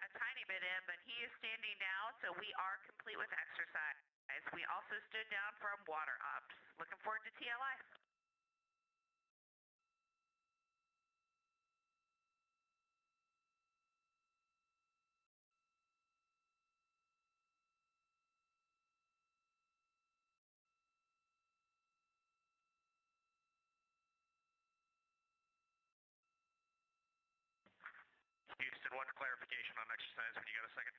a tiny bit in, but he is standing now, so we are complete with exercise. We also stood down from water ops. Looking forward to TLI. Houston, one clarification on exercise when you got a second.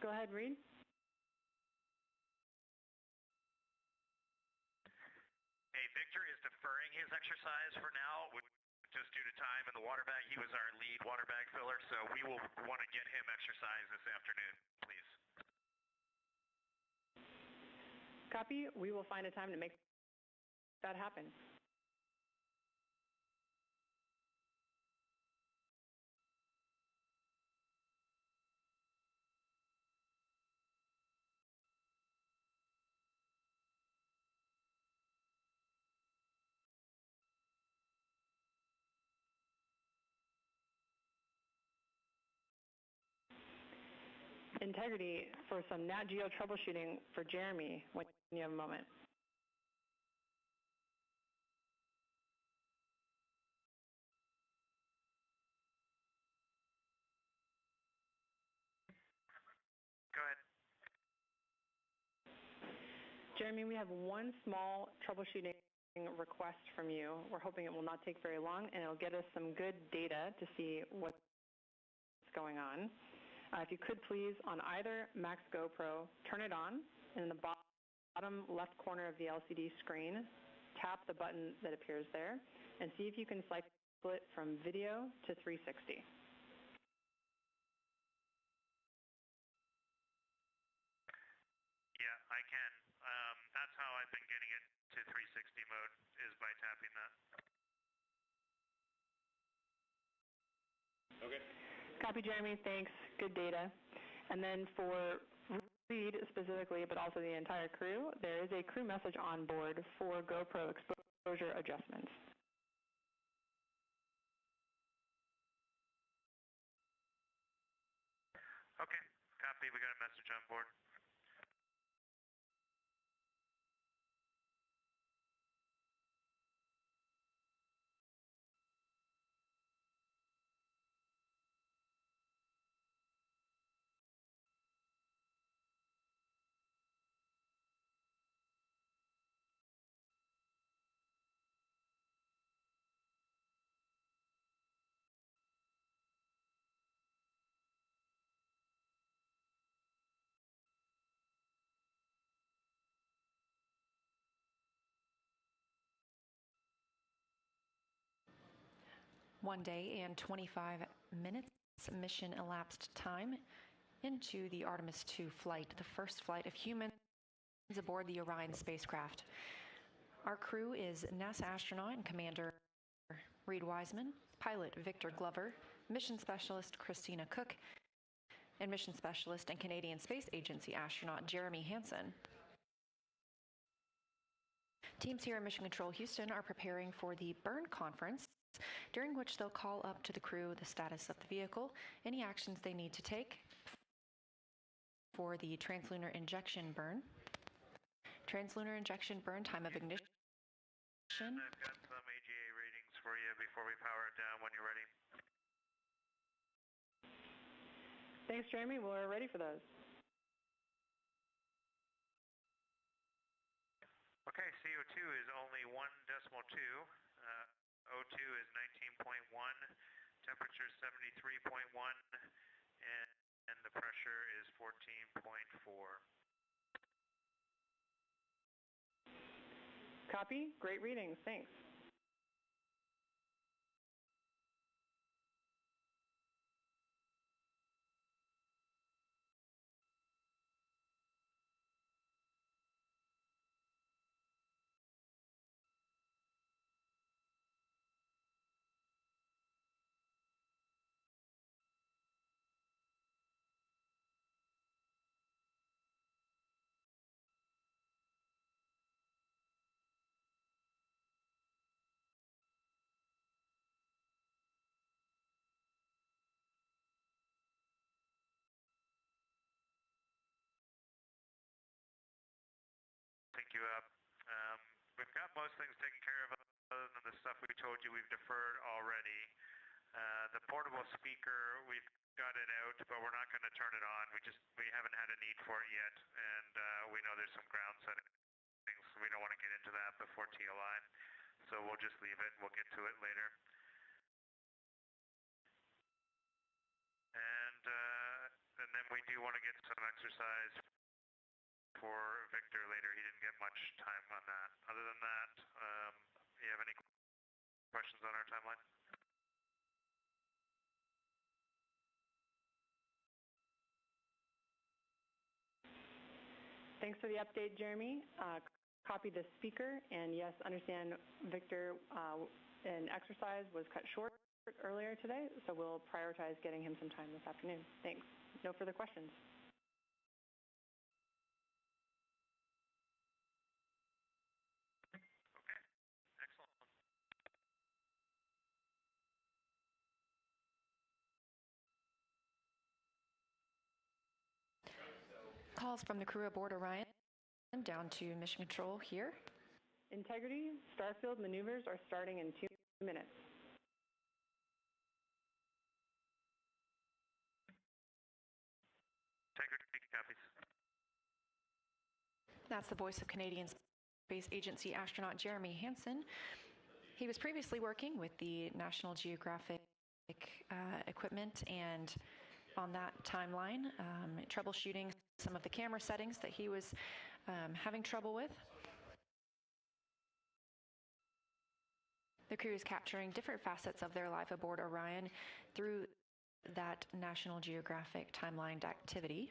Go ahead, Reed. Hey, Victor is deferring his exercise for now, just due to time in the water bag. He was our lead water bag filler, so we will want to get him exercise this afternoon, please. Copy. We will find a time to make that happen. Integrity for some Nat Geo troubleshooting for Jeremy when you have a moment. Go ahead. Jeremy, we have one small troubleshooting request from you. We're hoping it will not take very long, and it'll get us some good data to see what's going on. If you could please, on either Max GoPro, turn it on, and in the bottom left corner of the LCD screen, tap the button that appears there, and see if you can cycle it from video to 360. Yeah, I can. That's how I've been getting it to 360 mode, is by tapping that. Okay. Copy, Jeremy. Thanks. Good data. And then for Reed specifically, but also the entire crew, there is a crew message on board for GoPro exposure adjustments. Okay. Copy. We got a message on board. One day and 25 minutes mission elapsed time into the Artemis II flight, the first flight of humans aboard the Orion spacecraft. Our crew is NASA astronaut and Commander Reed Wiseman, pilot Victor Glover, mission specialist Christina Cook, and mission specialist and Canadian Space Agency astronaut Jeremy Hansen. Teams here at Mission Control Houston are preparing for the burn conference, during which they'll call up to the crew the status of the vehicle, any actions they need to take for the translunar injection burn. Translunar injection burn, time of ignition. I've got some AGA ratings for you before we power it down when you're ready. Thanks, Jeremy. We're ready for those. Okay, CO2 is only 1.2. O2 is 19.1. Temperature is 73.1. And the pressure is 14.4. Copy. Great readings. Thanks. pick you up. We've got most things taken care of other than the stuff we told you we've deferred already. The portable speaker, we've got it out, but we're not going to turn it on. We haven't had a need for it yet, and we know there's some ground settings, so we don't want to get into that before TLI. So we'll just leave it. We'll get to it later. And then we do want to get some exercise for Victor later. He didn't get much time on that. Other than that, you have any questions on our timeline? Thanks for the update, Jeremy. Copy the speaker, and yes, understand Victor, an exercise was cut short earlier today, so we'll prioritize getting him some time this afternoon. Thanks. No further questions. Okay, excellent. Calls from the crew aboard Orion down to Mission Control here. Integrity, Starfield maneuvers are starting in 2 minutes. Integrity copies. That's the voice of Canadian Space Agency astronaut Jeremy Hansen. He was previously working with the National Geographic equipment, and on that timeline, troubleshooting some of the camera settings that he was having trouble with. The crew is capturing different facets of their life aboard Orion through that National Geographic timelined activity.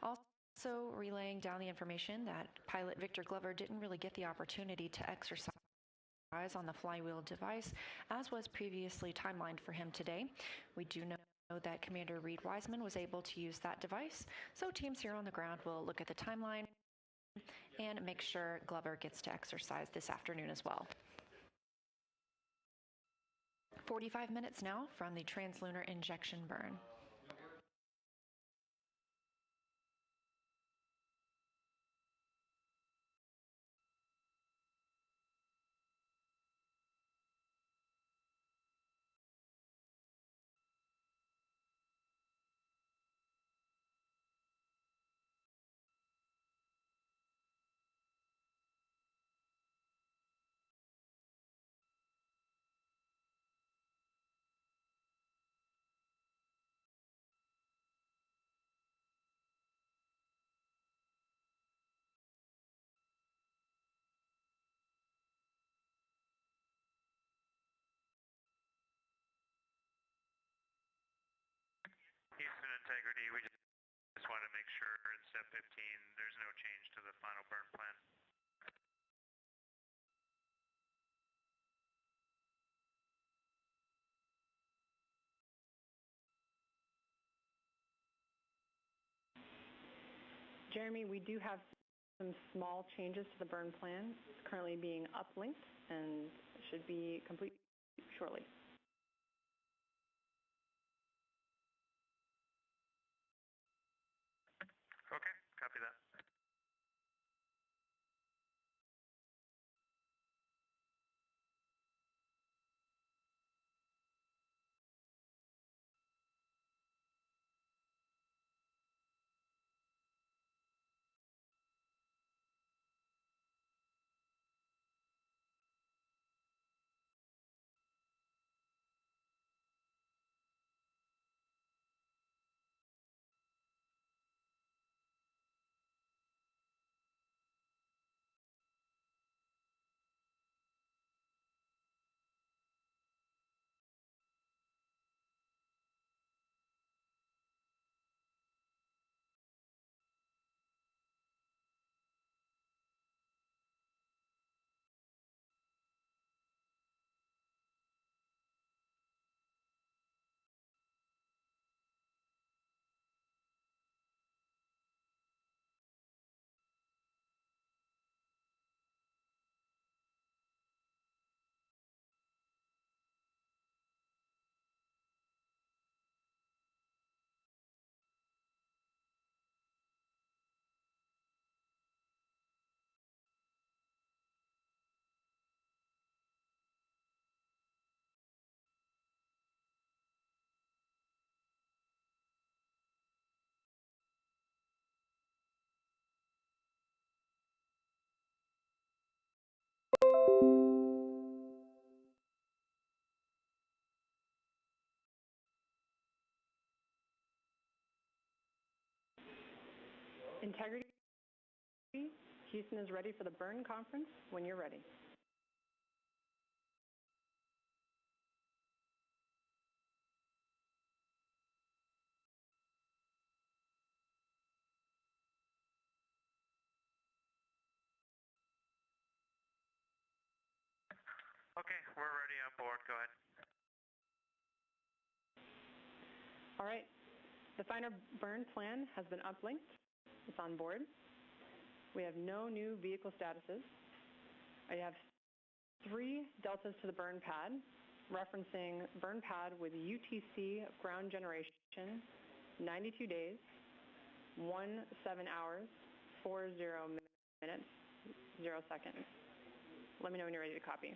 Also relaying down the information that pilot Victor Glover didn't really get the opportunity to exercise on the flywheel device, as was previously timelined for him today. We do know that Commander Reed Wiseman was able to use that device, so teams here on the ground will look at the timeline and make sure Glover gets to exercise this afternoon as well. 45 minutes now from the translunar injection burn. Houston Integrity, we just want to make sure in step 15 there's no change to the final burn plan. Jeremy, we do have some small changes to the burn plan. It's currently being uplinked and should be complete shortly. Okay, copy that. Integrity, Houston is ready for the burn conference when you're ready. Okay, we're ready on board. Go ahead. All right. The final burn plan has been uplinked. It's on board. We have no new vehicle statuses. I have 3 deltas to the burn pad, referencing burn pad with UTC ground generation, 92 days, 17 hours, 40 minutes, 0 seconds. Let me know when you're ready to copy.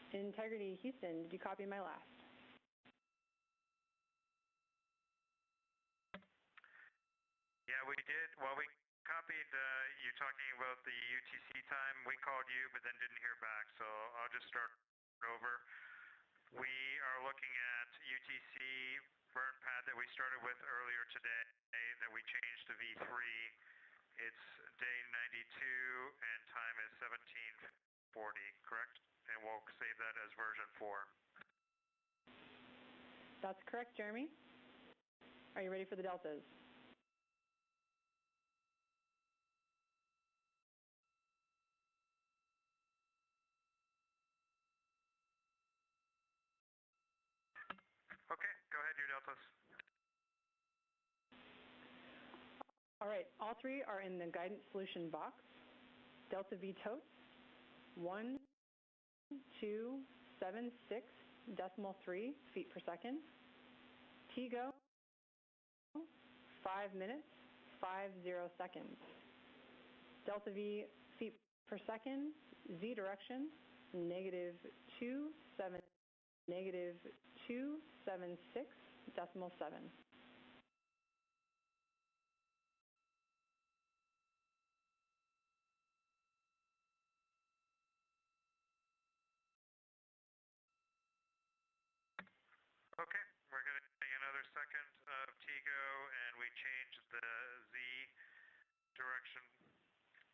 Integrity Houston, did you copy my last? Yeah, we did. Well, we copied you talking about the UTC time. We called you, but then didn't hear back, so I'll just start over. We are looking at UTC burn pad that we started with earlier today that we changed to V3. It's day 92 and time is 17:40, correct? And we'll save that as version 4. That's correct, Jeremy. Are you ready for the deltas? Okay, go ahead, your deltas. All right, all 3 are in the guidance solution box. Delta V totes, 1276.3 feet per second. TGO, 5 minutes, 50 seconds. Delta V feet per second, Z direction, -276.7. Okay, we're going to take another second of TGO, and we changed the Z direction,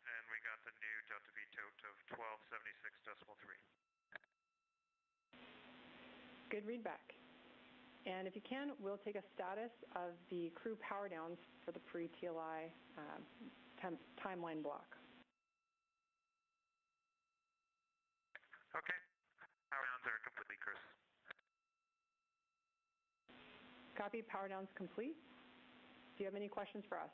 and we got the new delta V tote of 1276.3. Good read back. And if you can, we'll take a status of the crew power downs for the pre-TLI timeline block. Okay, power downs are complete, Chris. Copy, power downs complete. Do you have any questions for us?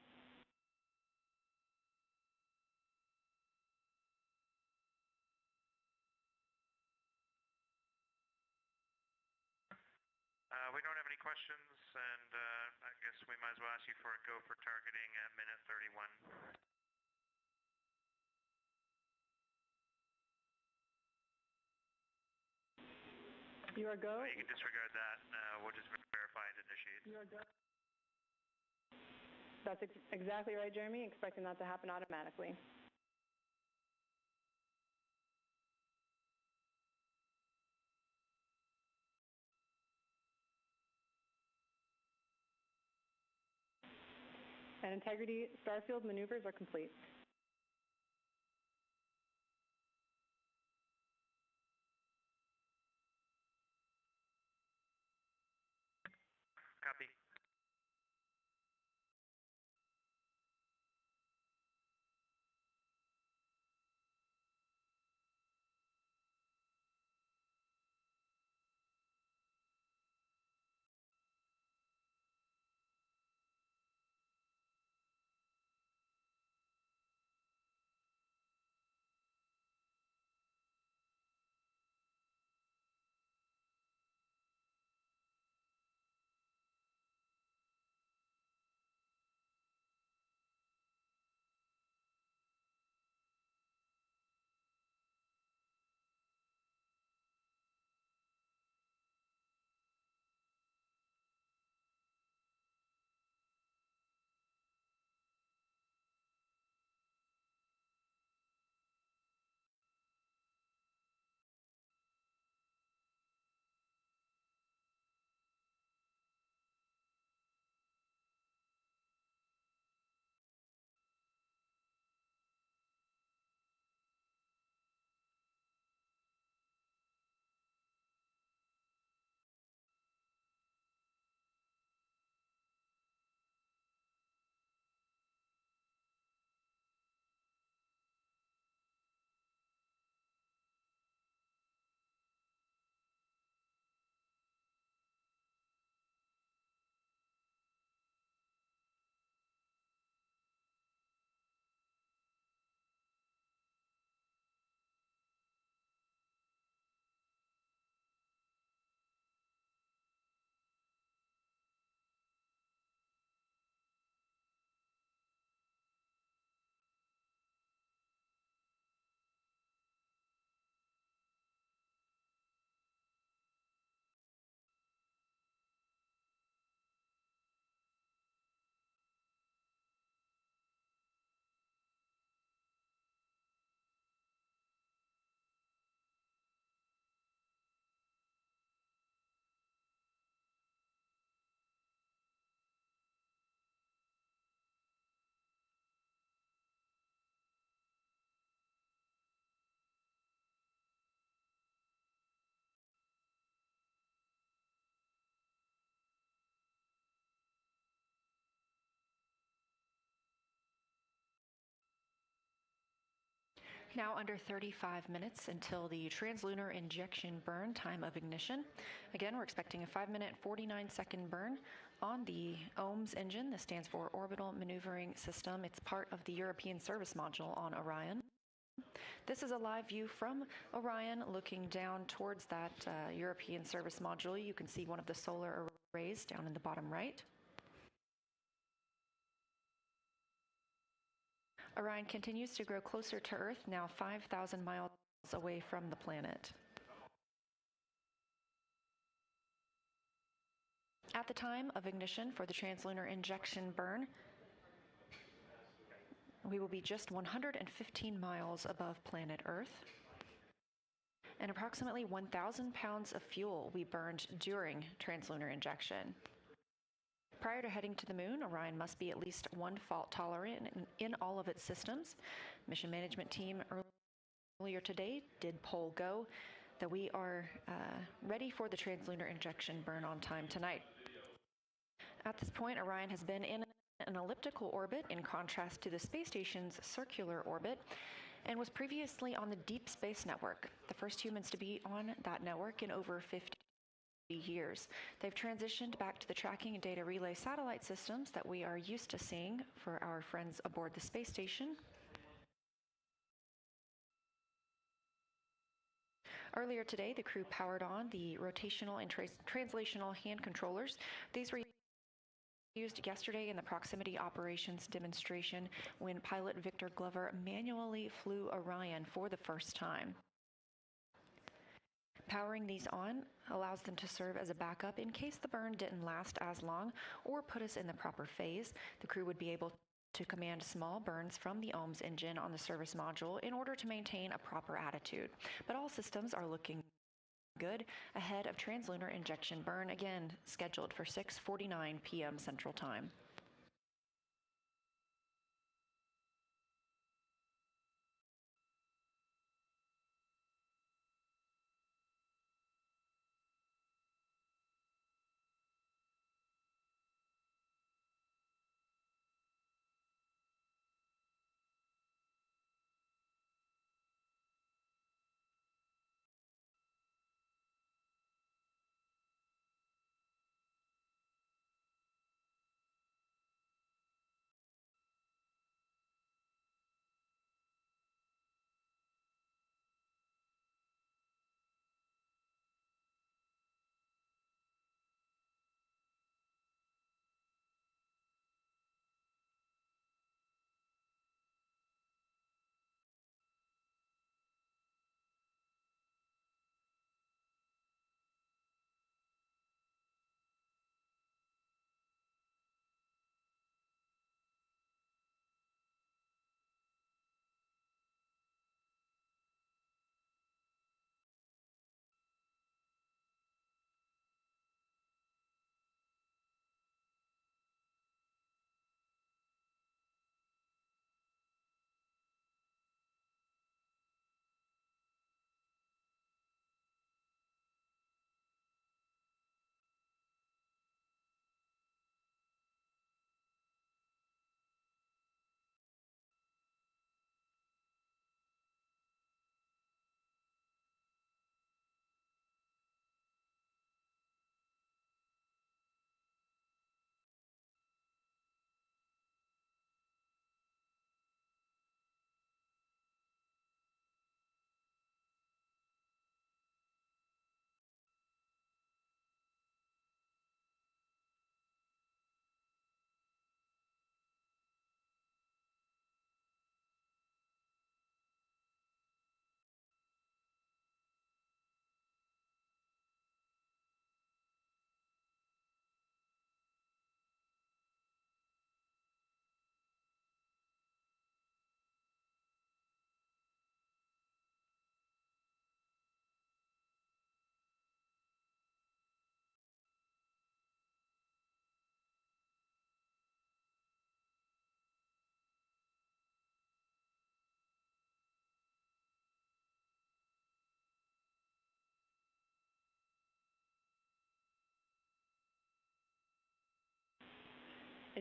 We don't have any questions, and I guess we might as well ask you for a go for targeting at minute 31. You are go. You can disregard that. We'll just verify it initiates. You are go. That's exactly right, Jeremy. Expecting that to happen automatically. and integrity starfield maneuvers are complete. Copy. Now under 35 minutes until the translunar injection burn time of ignition. Again, we're expecting a 5-minute, 49-second burn on the OMS engine. This stands for Orbital Maneuvering System. It's part of the European Service Module on Orion. This is a live view from Orion looking down towards that European Service Module. You can see one of the solar arrays down in the bottom right. Orion continues to grow closer to Earth, now 5,000 miles away from the planet. At the time of ignition for the translunar injection burn, we will be just 115 miles above planet Earth, and approximately 1,000 pounds of fuel will be burned during translunar injection. Prior to heading to the moon, Orion must be at least one fault tolerant in all of its systems. Mission management team earlier today did poll go that we are ready for the translunar injection burn on time tonight. At this point, Orion has been in an elliptical orbit in contrast to the space station's circular orbit and was previously on the Deep Space Network, the first humans to be on that network in over 50 years. They've transitioned back to the tracking and data relay satellite systems that we are used to seeing for our friends aboard the space station. Earlier today, the crew powered on the rotational and translational hand controllers. These were used yesterday in the proximity operations demonstration when pilot Victor Glover manually flew Orion for the first time. Powering these on allows them to serve as a backup in case the burn didn't last as long or put us in the proper phase. The crew would be able to command small burns from the OMS engine on the service module in order to maintain a proper attitude. But all systems are looking good ahead of translunar injection burn, again scheduled for 6:49 p.m. Central Time.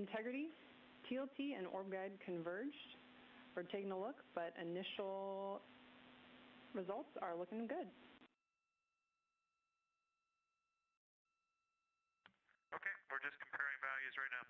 Integrity, TLT and orb guide converged. We're taking a look, but initial results are looking good. Okay, we're just comparing values right now.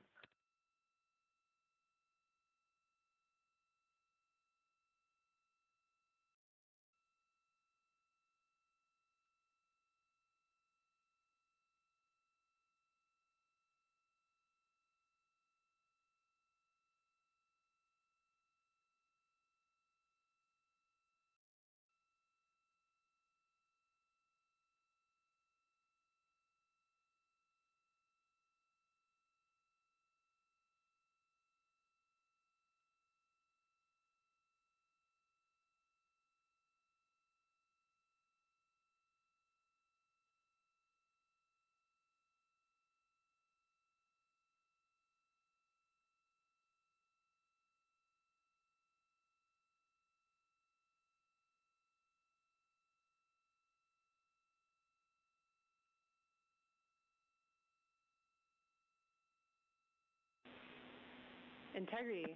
Integrity.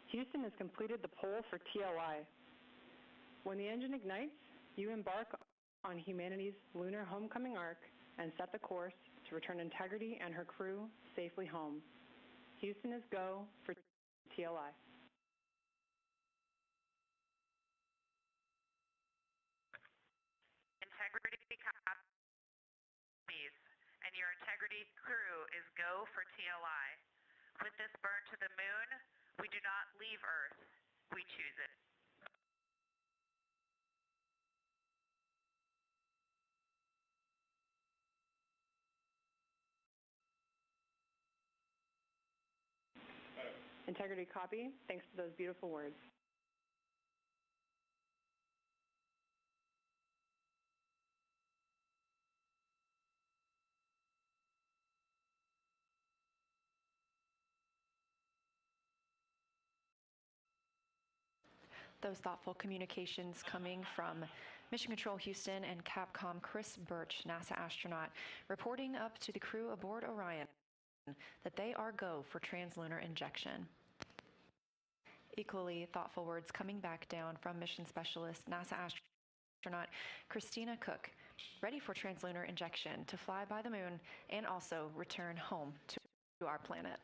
Houston has completed the poll for TLI. When the engine ignites, you embark on humanity's lunar homecoming arc and set the course to return Integrity and her crew safely home. Houston is go for TLI. Integrity copies, and your Integrity crew is go for TLI. With this burn to the moon, we do not leave Earth, we choose it. Integrity copy. Thanks for those beautiful words. Those thoughtful communications coming from Mission Control Houston and Capcom Chris Birch, NASA astronaut, reporting up to the crew aboard Orion that they are go for translunar injection. Equally thoughtful words coming back down from mission specialist NASA astronaut Christina Cook, ready for translunar injection to fly by the moon and also return home to our planet.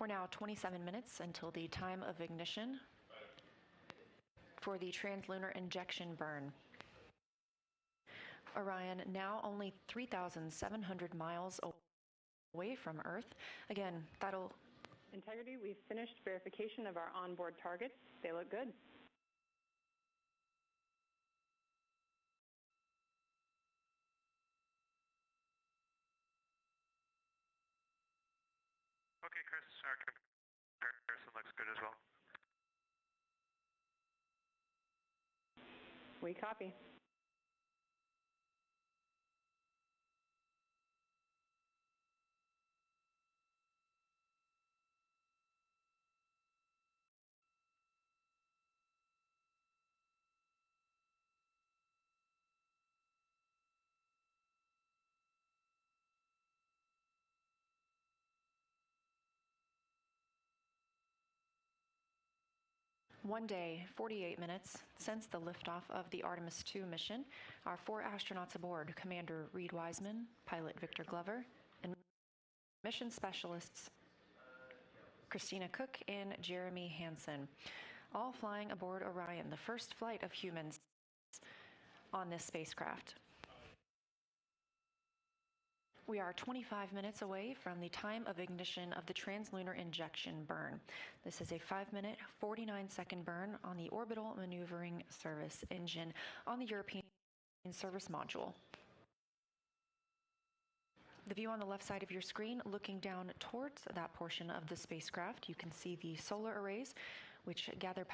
We're now 27 minutes until the time of ignition for the translunar injection burn. Orion now only 3,700 miles away from Earth. Again, that'll... Integrity, we've finished verification of our onboard targets. They look good. Okay, Chris, our comparison looks good as well. We copy. One day, 48 minutes since the liftoff of the Artemis II mission, our 4 astronauts aboard, Commander Reed Wiseman, Pilot Victor Glover, and mission specialists Christina Cook and Jeremy Hansen, all flying aboard Orion, the first flight of humans on this spacecraft. We are 25 minutes away from the time of ignition of the translunar injection burn. This is a 5-minute, 49-second burn on the orbital maneuvering service engine on the European service module. The view on the left side of your screen, looking down towards that portion of the spacecraft, you can see the solar arrays which gather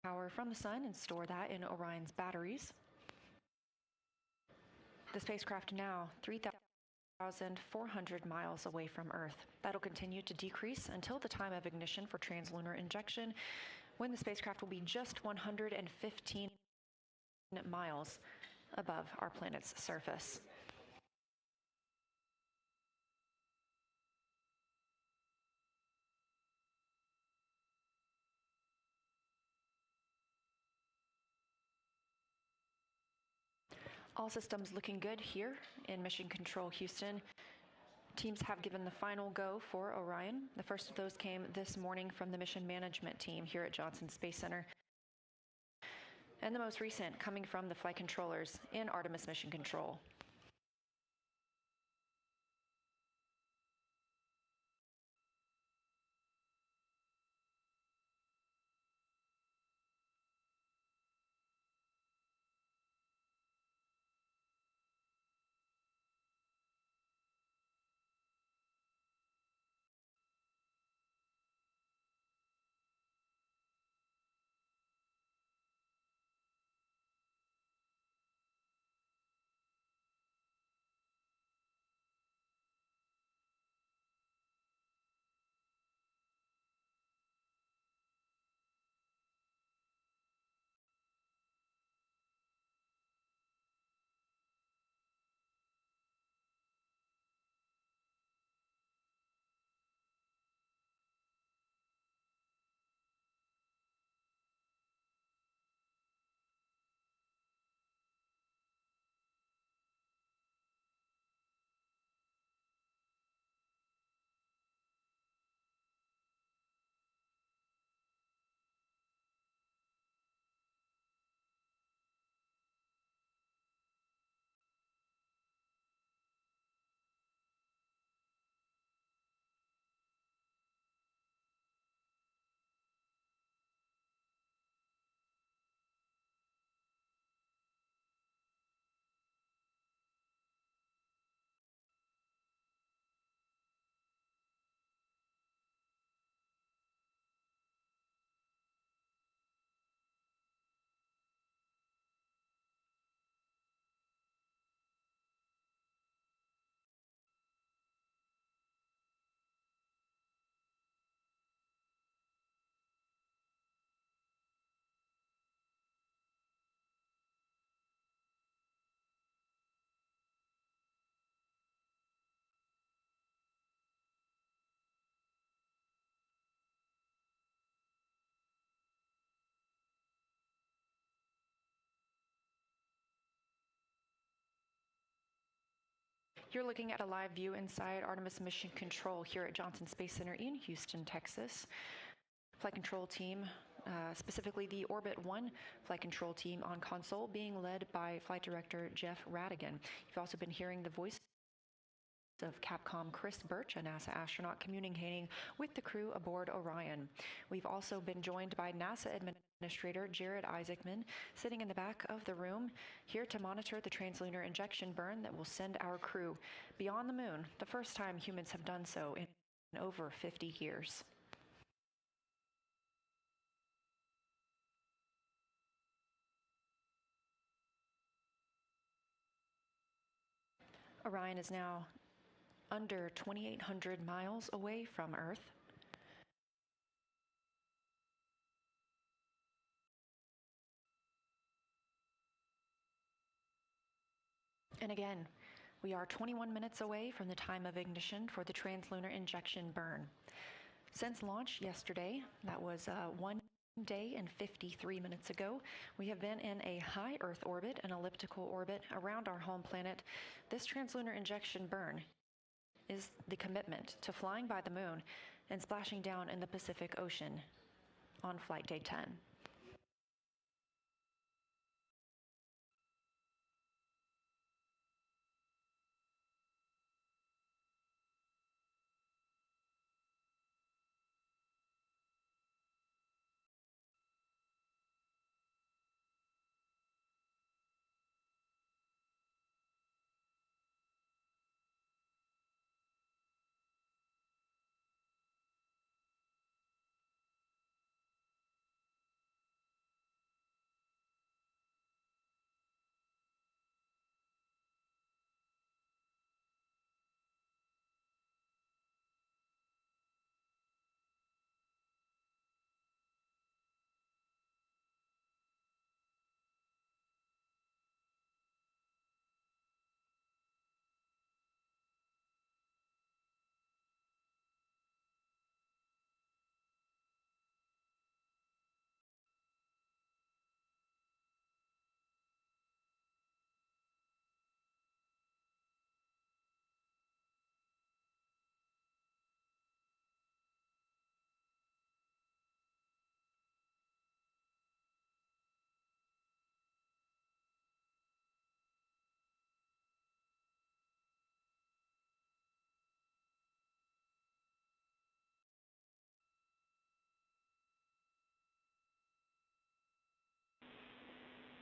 power from the sun and store that in Orion's batteries. The spacecraft now 3,400 miles away from Earth. That'll continue to decrease until the time of ignition for translunar injection, when the spacecraft will be just 115 miles above our planet's surface. All systems looking good here in Mission Control Houston. Teams have given the final go for Orion. The first of those came this morning from the mission management team here at Johnson Space Center. And the most recent coming from the flight controllers in Artemis Mission Control. You're looking at a live view inside Artemis Mission Control here at Johnson Space Center in Houston, Texas. Flight control team, specifically the Orbit 1 flight control team on console, being led by Flight Director Jeff Radigan. You've also been hearing the voice of Capcom Chris Birch, a NASA astronaut communicating with the crew aboard Orion. We've also been joined by NASA Administrator Jared Isaacman, sitting in the back of the room, here to monitor the translunar injection burn that will send our crew beyond the moon, the first time humans have done so in over 50 years. Orion is now under 2,800 miles away from Earth. And again, we are 21 minutes away from the time of ignition for the translunar injection burn. Since launch yesterday, that was 1 day and 53 minutes ago, we have been in a high Earth orbit, an elliptical orbit around our home planet. This translunar injection burn is the commitment to flying by the moon and splashing down in the Pacific Ocean on flight day 10.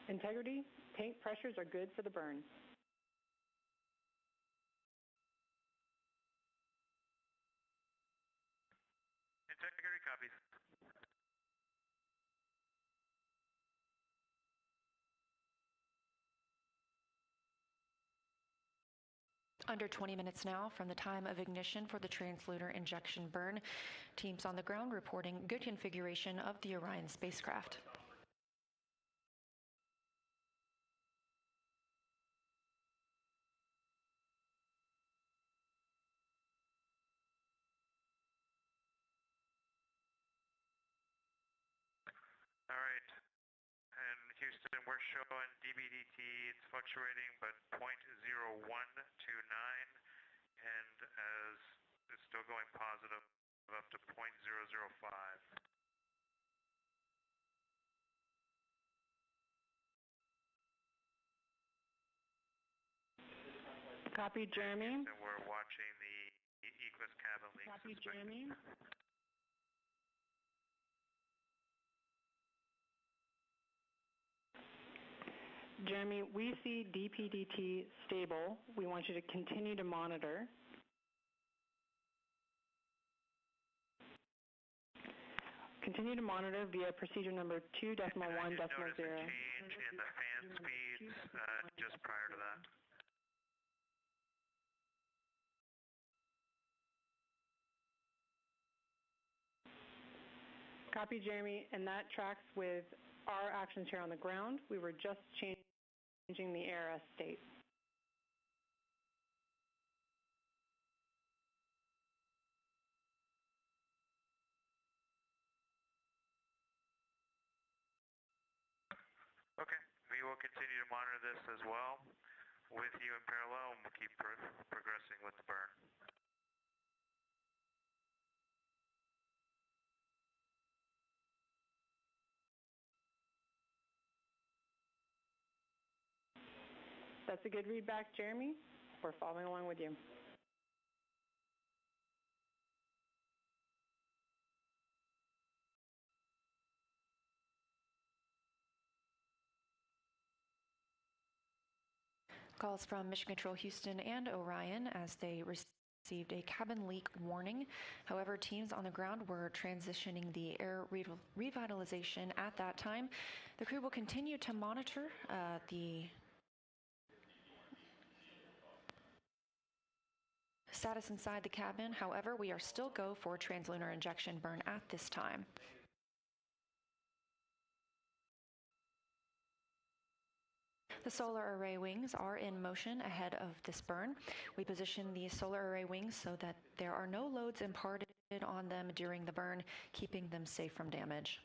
Integrity, paint pressures are good for the burn. Integrity copies. Under 20 minutes now from the time of ignition for the translunar injection burn. Teams on the ground reporting good configuration of the Orion spacecraft. All right. And Houston, we're showing DBDT, it's fluctuating, but 0.0129, and as it's still going positive up to 0.005. Copy, Jeremy. And we're watching the Eclipse cabin leak. Copy, Jeremy. Jeremy, we see DPDT stable. We want you to continue to monitor. Continue to monitor via procedure number 2.1.0. I did notice a change in the fan speeds just prior to that. Copy, Jeremy, and that tracks with our actions here on the ground. We were just changing the ARS state. Okay, we will continue to monitor this as well with you in parallel, and we'll keep progressing with the burn. That's a good read back, Jeremy. We're following along with you. Calls from Mission Control Houston and Orion as they received a cabin leak warning. However, teams on the ground were transitioning the air revitalization at that time. The crew will continue to monitor the status inside the cabin. However, we are still go for translunar injection burn at this time. The solar array wings are in motion ahead of this burn. We position the solar array wings so that there are no loads imparted on them during the burn, keeping them safe from damage.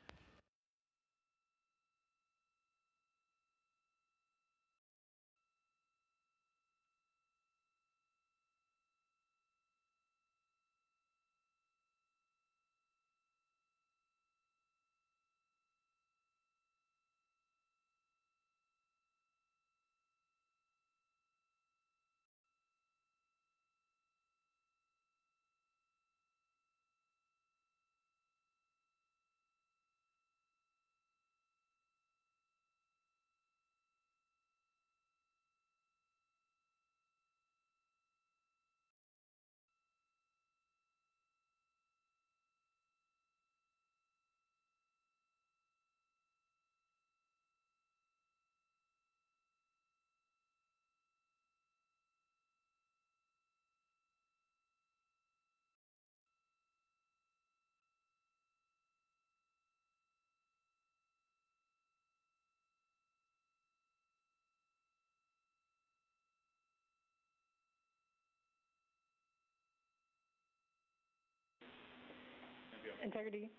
Integrity,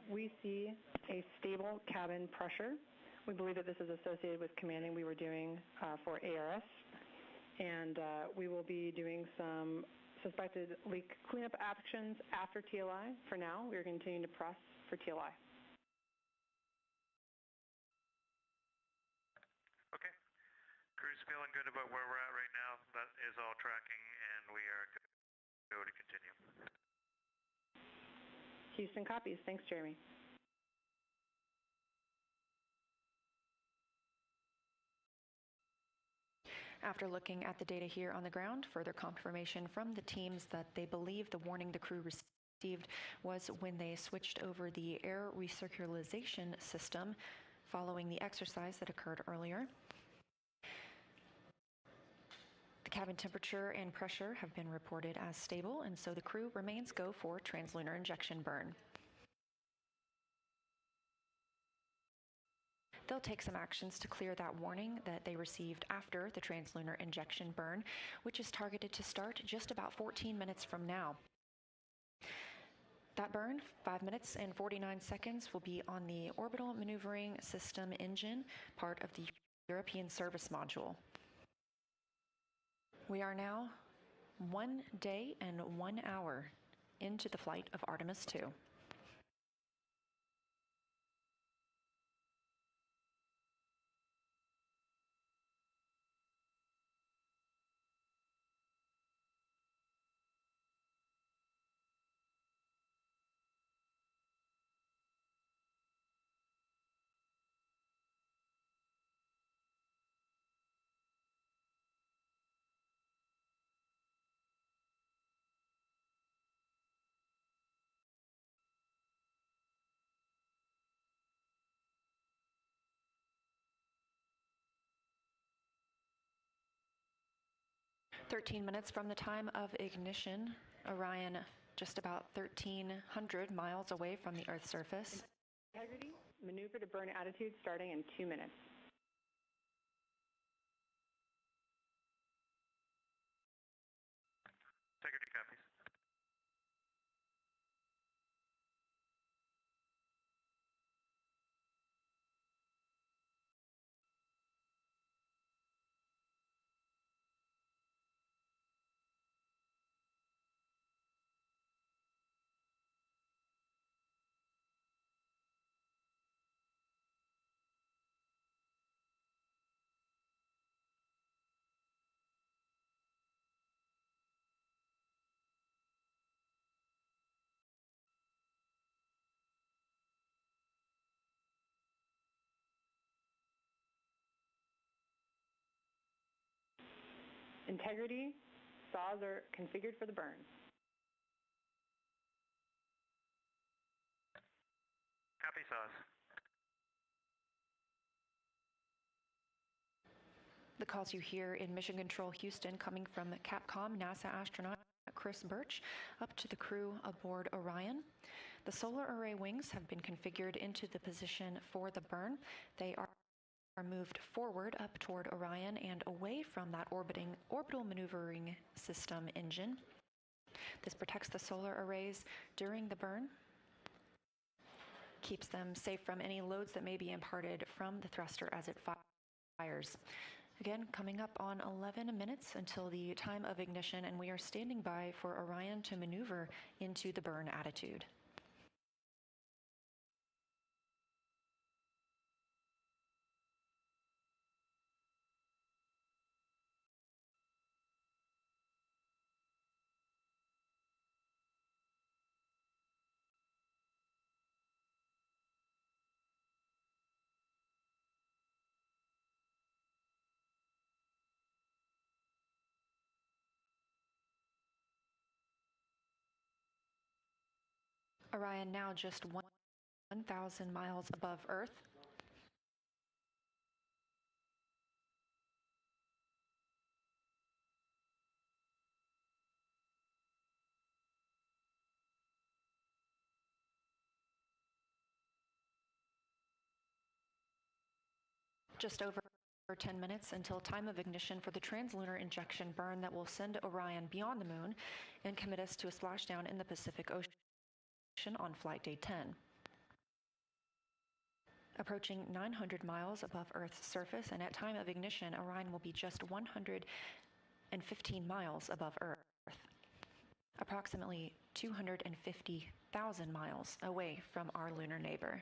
we see a stable cabin pressure. We believe that this is associated with commanding we were doing for ARS, and we will be doing some suspected leak cleanup actions after TLI. For now, we are continuing to press for TLI. Okay. Crew's feeling good about where we're at right now. That is all tracking, and we are good to continue. Houston copies. Thanks, Jeremy. After looking at the data here on the ground, further confirmation from the teams that they believe the warning the crew received was when they switched over the air recirculation system following the exercise that occurred earlier. The cabin temperature and pressure have been reported as stable, and so the crew remains go for translunar injection burn. They'll take some actions to clear that warning that they received after the translunar injection burn, which is targeted to start just about 14 minutes from now. That burn, 5 minutes and 49 seconds, will be on the orbital maneuvering system engine, part of the European service module. We are now 1 day and 1 hour into the flight of Artemis II. "13 minutes from the time of ignition, Orion just about 1,300 miles away from the Earth's surface. Integrity, maneuver to burn attitude starting in 2 minutes. Integrity copies. Integrity, saws are configured for the burn. Copy, saws. The calls you hear in Mission Control Houston coming from Capcom NASA astronaut Chris Birch up to the crew aboard Orion. The solar array wings have been configured into the position for the burn. They are moved forward up toward Orion and away from that orbital maneuvering system engine. This protects the solar arrays during the burn, keeps them safe from any loads that may be imparted from the thruster as it fires. Again, coming up on 11 minutes until the time of ignition, and we are standing by for Orion to maneuver into the burn attitude. Orion now just 1,000 miles above Earth. Just over 10 minutes until time of ignition for the translunar injection burn that will send Orion beyond the moon and commit us to a splashdown in the Pacific Ocean on flight day 10. Approaching 900 miles above Earth's surface, and at time of ignition, Orion will be just 115 miles above Earth, approximately 250,000 miles away from our lunar neighbor.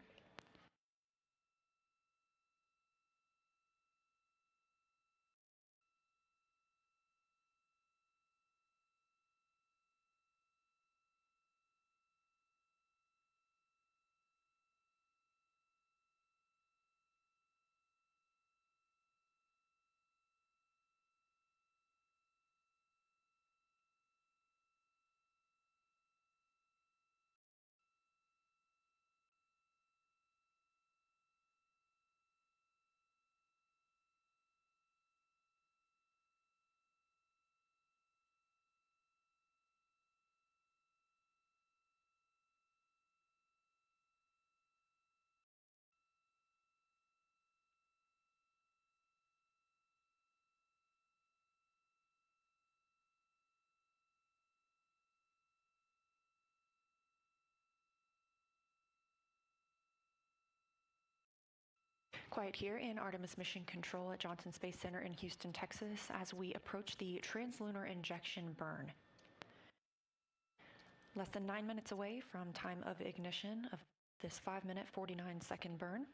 Quiet here in Artemis Mission Control at Johnson Space Center in Houston, Texas, as we approach the translunar injection burn. Less than 9 minutes away from time of ignition of this 5-minute, 49-second burn.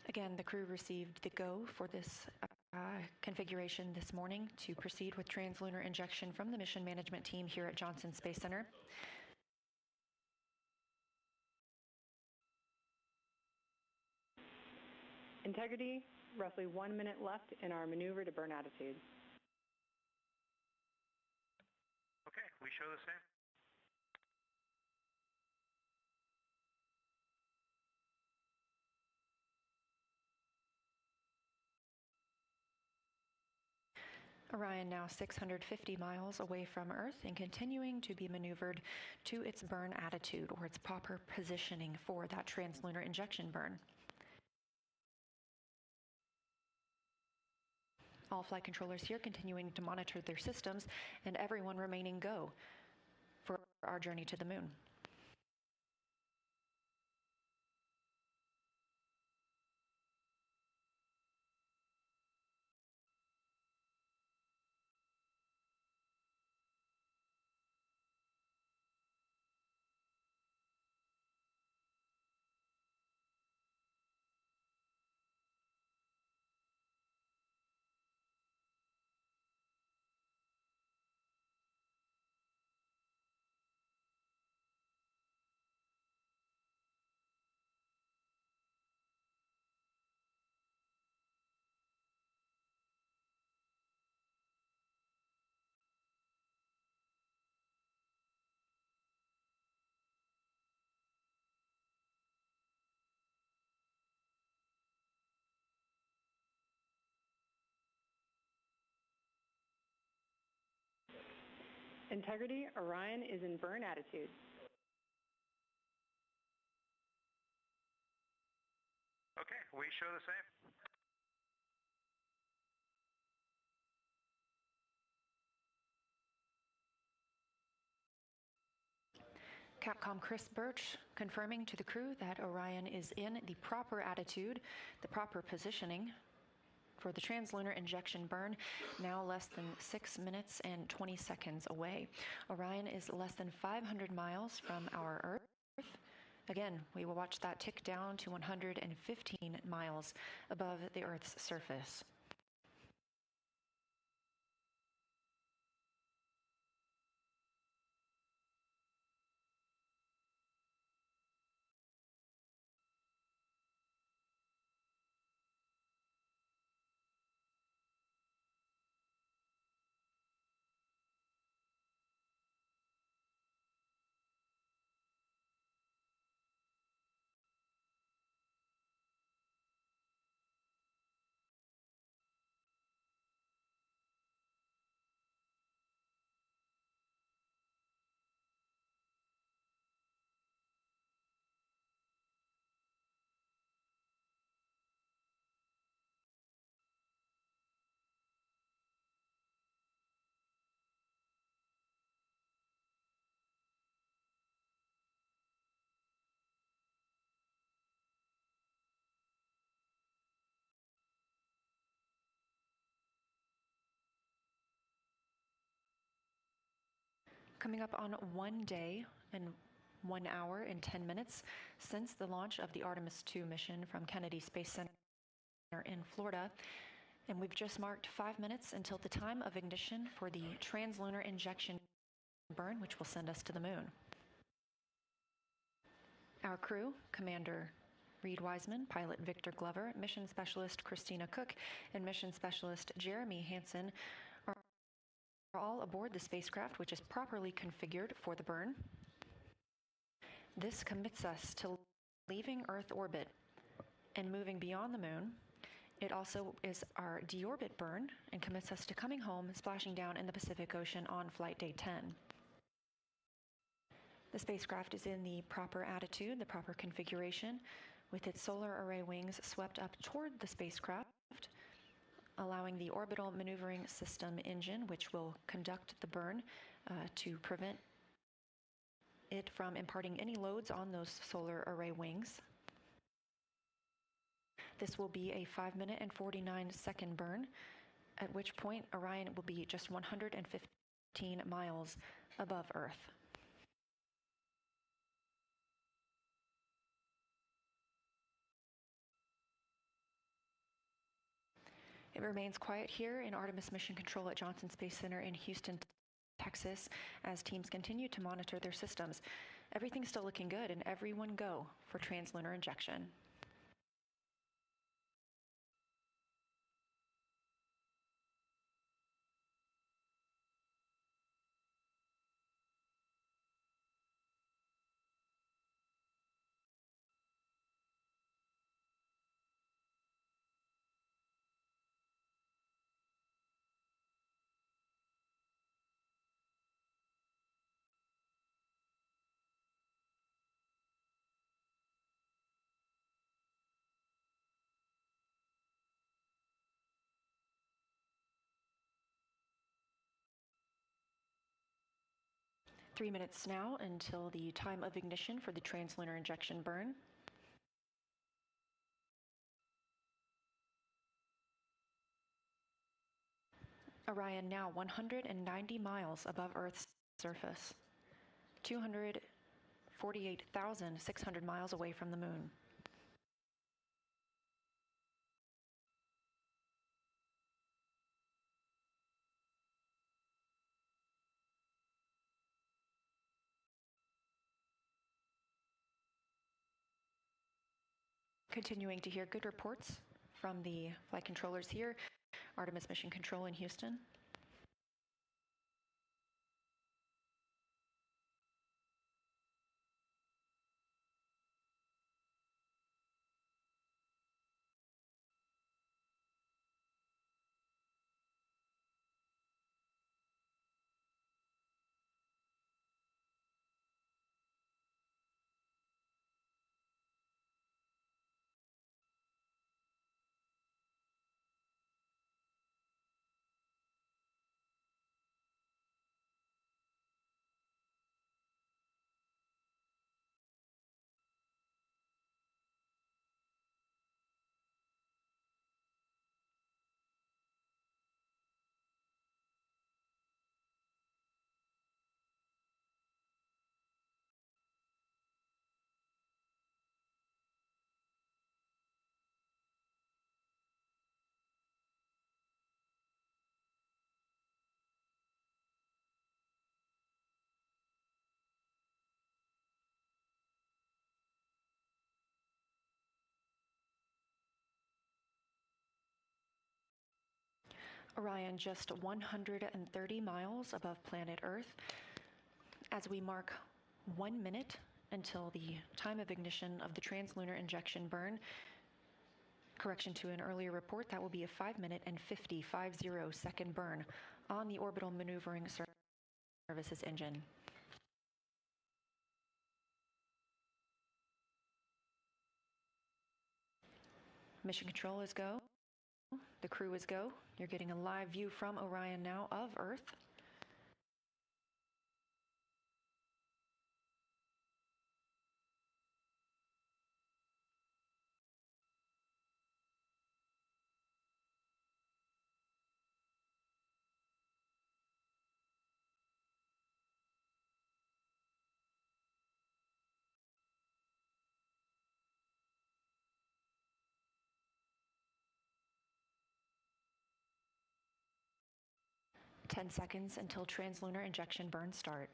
Again, the crew received the go for this configuration this morning to proceed with translunar injection from the mission management team here at Johnson Space Center. Integrity, roughly 1 minute left in our maneuver to burn attitude. Okay, we show the same. Orion now 650 miles away from Earth and continuing to be maneuvered to its burn attitude, or its proper positioning for that translunar injection burn. All flight controllers here continuing to monitor their systems, and everyone remaining go for our journey to the moon. Integrity, Orion is in burn attitude. Okay, we show the same. Capcom Chris Birch confirming to the crew that Orion is in the proper attitude, the proper positioning for the translunar injection burn, now less than 6 minutes and 20 seconds away. Orion is less than 500 miles from our Earth. Again, we will watch that tick down to 115 miles above the Earth's surface. Coming up on 1 day and 1 hour and 10 minutes since the launch of the Artemis II mission from Kennedy Space Center in Florida, and we've just marked 5 minutes until the time of ignition for the translunar injection burn, which will send us to the moon. Our crew, Commander Reed Wiseman, Pilot Victor Glover, Mission Specialist Christina Cook, and Mission Specialist Jeremy Hansen, are all aboard the spacecraft, which is properly configured for the burn. This commits us to leaving Earth orbit and moving beyond the moon. It also is our deorbit burn and commits us to coming home, splashing down in the Pacific Ocean on flight day 10. The spacecraft is in the proper attitude, the proper configuration, with its solar array wings swept up toward the spacecraft, allowing the orbital maneuvering system engine, which will conduct the burn to prevent it from imparting any loads on those solar array wings. This will be a 5-minute and 49-second burn, at which point Orion will be just 115 miles above Earth. It remains quiet here in Artemis Mission Control at Johnson Space Center in Houston, Texas, as teams continue to monitor their systems. Everything's still looking good, and everyone go for translunar injection. Three minutes now until the time of ignition for the translunar injection burn. Orion now 190 miles above Earth's surface, 248,600 miles away from the moon. Continuing to hear good reports from the flight controllers here, Artemis Mission Control in Houston. Orion just 130 miles above planet Earth. As we mark 1 minute until the time of ignition of the translunar injection burn, correction to an earlier report, that will be a 5-minute and 50 second burn on the orbital maneuvering services engine. Mission control is go. The crew is go. You're getting a live view from Orion now of Earth. Ten seconds until translunar injection burn start.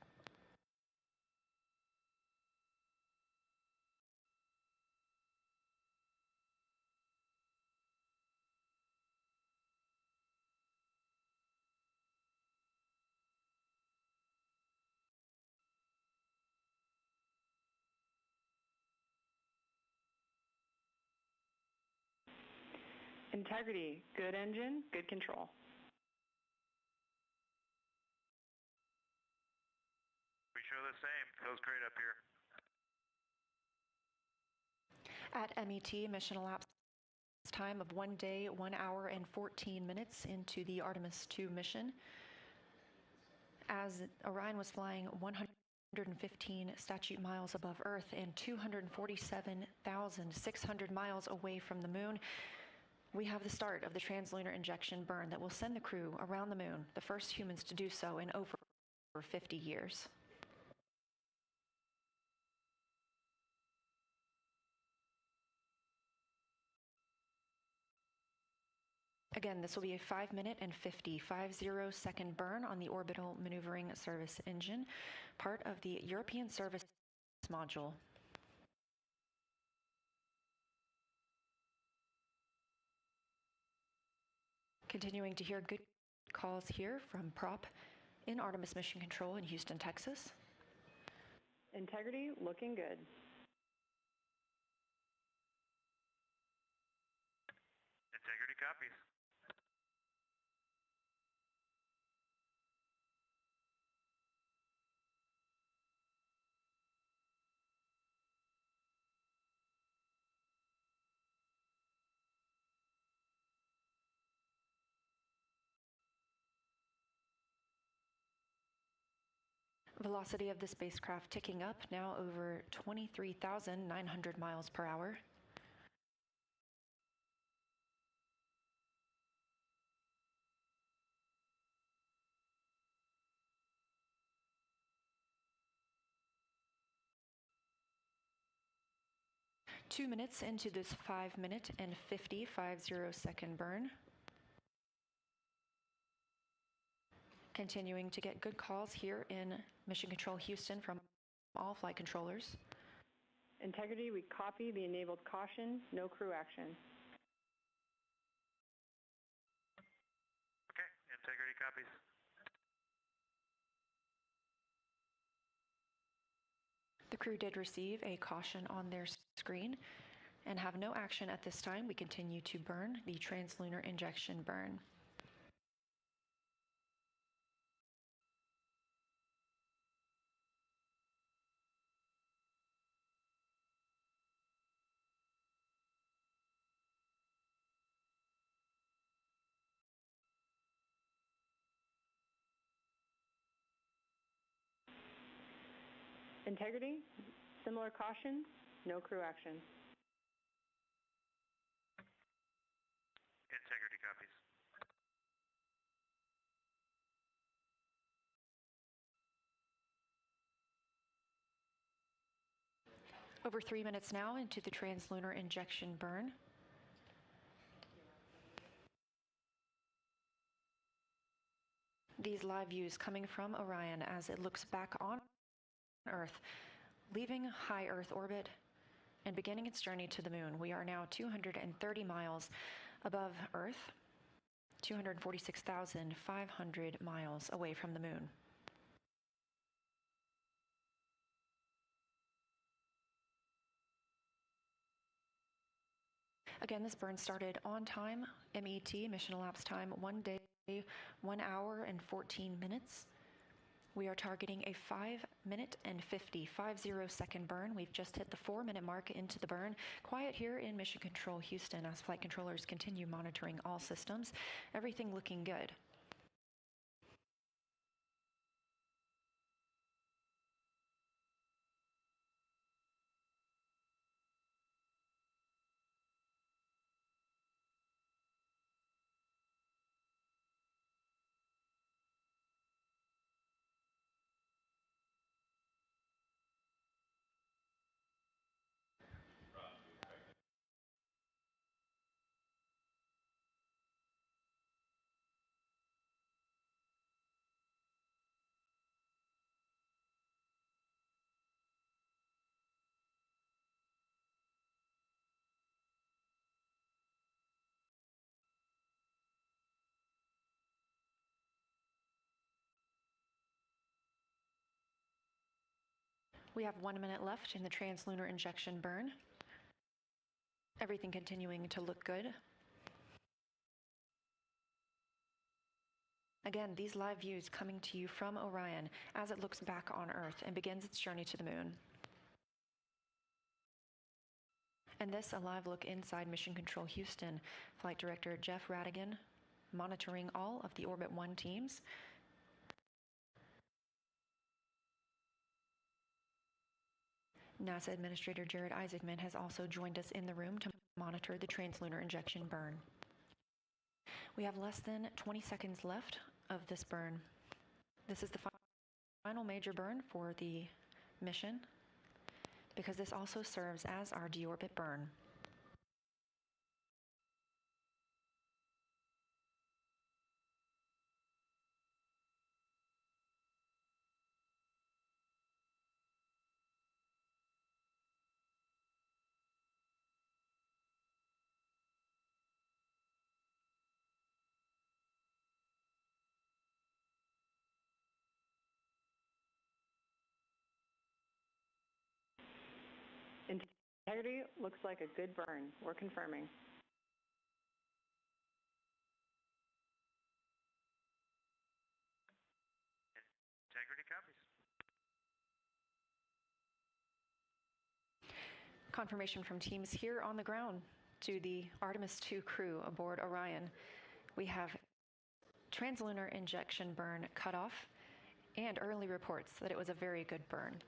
Integrity, good engine, good control. We show the same. Feels great up here. At MET, mission elapsed time of 1 day, 1 hour, and 14 minutes into the Artemis 2 mission. As Orion was flying 115 statute miles above Earth and 247,600 miles away from the moon, we have the start of the translunar injection burn that will send the crew around the moon, the first humans to do so in over 50 years. Again, this will be a 5-minute and 50-second burn on the orbital maneuvering service engine, part of the European service module. Continuing to hear good calls here from Prop in Artemis Mission Control in Houston, Texas. Integrity looking good. Integrity copies. Velocity of the spacecraft ticking up, now over 23,900 miles per hour. Two minutes into this 5-minute and 50-second burn. Continuing to get good calls here in Mission Control Houston from all flight controllers. Integrity, we copy the enabled caution, no crew action. Okay, integrity copies. The crew did receive a caution on their screen and have no action at this time. We continue to burn the translunar injection burn. Integrity, similar caution, no crew action. Integrity copies. Over 3 minutes now into the translunar injection burn. These live views coming from Orion as it looks back on Earth, leaving high Earth orbit and beginning its journey to the moon. We are now 230 miles above Earth, 246,500 miles away from the moon. Again, this burn started on time, MET, mission elapsed time 1 day, 1 hour, and 14 minutes. We are targeting a 5-minute and 50-second burn. We've just hit the 4-minute mark into the burn. Quiet here in Mission Control Houston as flight controllers continue monitoring all systems. Everything looking good. We have 1 minute left in the translunar injection burn. Everything continuing to look good. Again, these live views coming to you from Orion as it looks back on Earth and begins its journey to the moon. And this, a live look inside Mission Control Houston. Flight Director Jeff Radigan monitoring all of the Orbit 1 teams. NASA Administrator Jared Isaacman has also joined us in the room to monitor the translunar injection burn. We have less than 20 seconds left of this burn. This is the final major burn for the mission, because this also serves as our deorbit burn. Integrity looks like a good burn. We're confirming. Integrity copies. Confirmation from teams here on the ground to the Artemis 2 crew aboard Orion. We have translunar injection burn cutoff and early reports that it was a very good burn.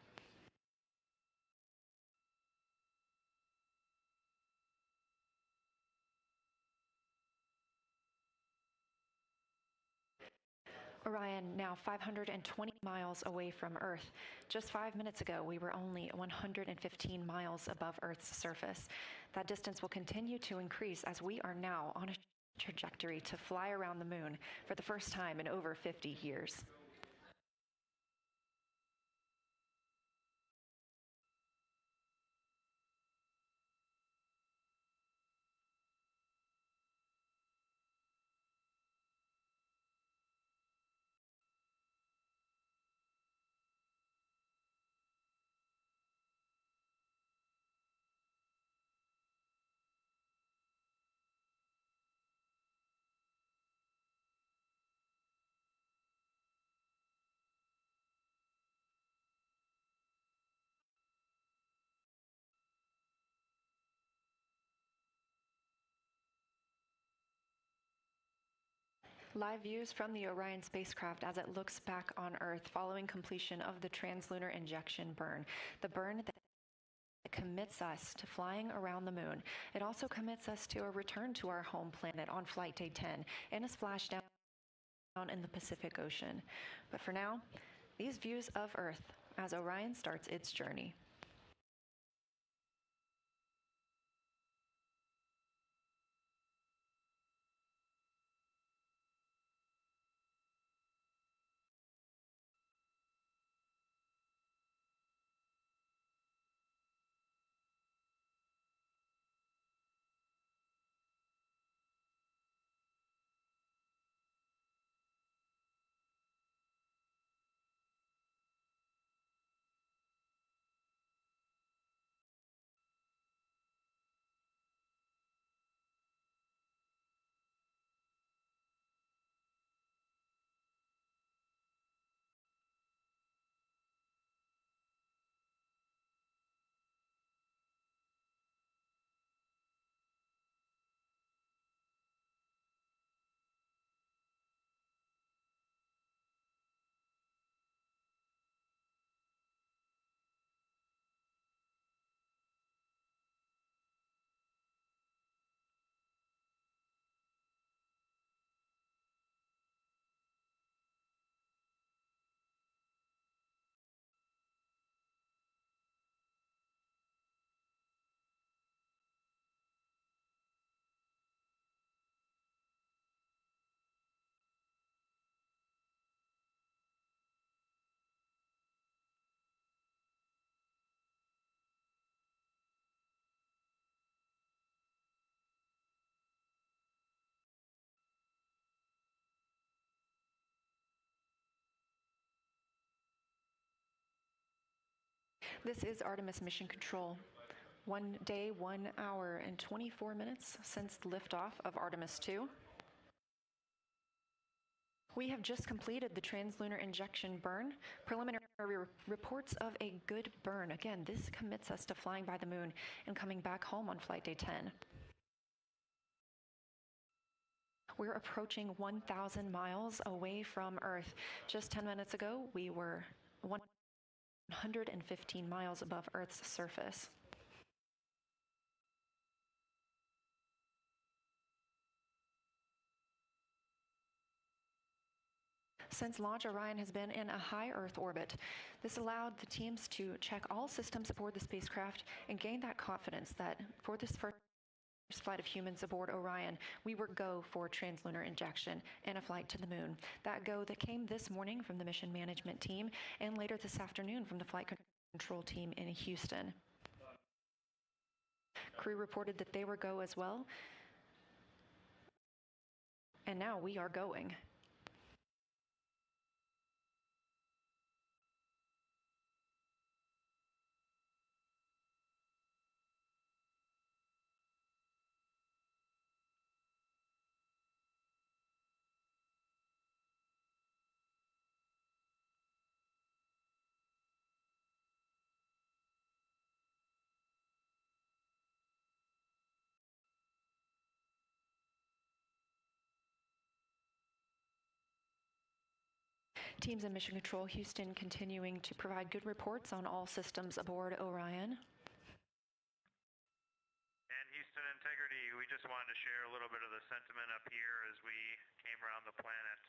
Orion now 520 miles away from Earth. Just 5 minutes ago, we were only 115 miles above Earth's surface. That distance will continue to increase as we are now on a trajectory to fly around the moon for the first time in over 50 years. Live views from the Orion spacecraft as it looks back on Earth following completion of the translunar injection burn. The burn that commits us to flying around the moon. It also commits us to a return to our home planet on flight day 10 and a splashdown in the Pacific Ocean. But for now, these views of Earth as Orion starts its journey. This is Artemis Mission Control. 1 day, 1 hour, and 24 minutes since the liftoff of Artemis 2. We have just completed the translunar injection burn. Preliminary reports of a good burn. Again, this commits us to flying by the moon and coming back home on flight day 10. We're approaching 1,000 miles away from Earth. Just 10 minutes ago, we were 115 miles above Earth's surface. Since launch, Orion has been in a high Earth orbit. This allowed the teams to check all systems aboard the spacecraft and gain that confidence that for this first flight of humans aboard Orion, we were go for translunar injection and a flight to the moon. That go that came this morning from the mission management team and later this afternoon from the flight control team in Houston. Crew reported that they were go as well. And now we are going. Teams in Mission Control Houston continuing to provide good reports on all systems aboard Orion. And Houston Integrity, we just wanted to share a little bit of the sentiment up here as we came around the planet.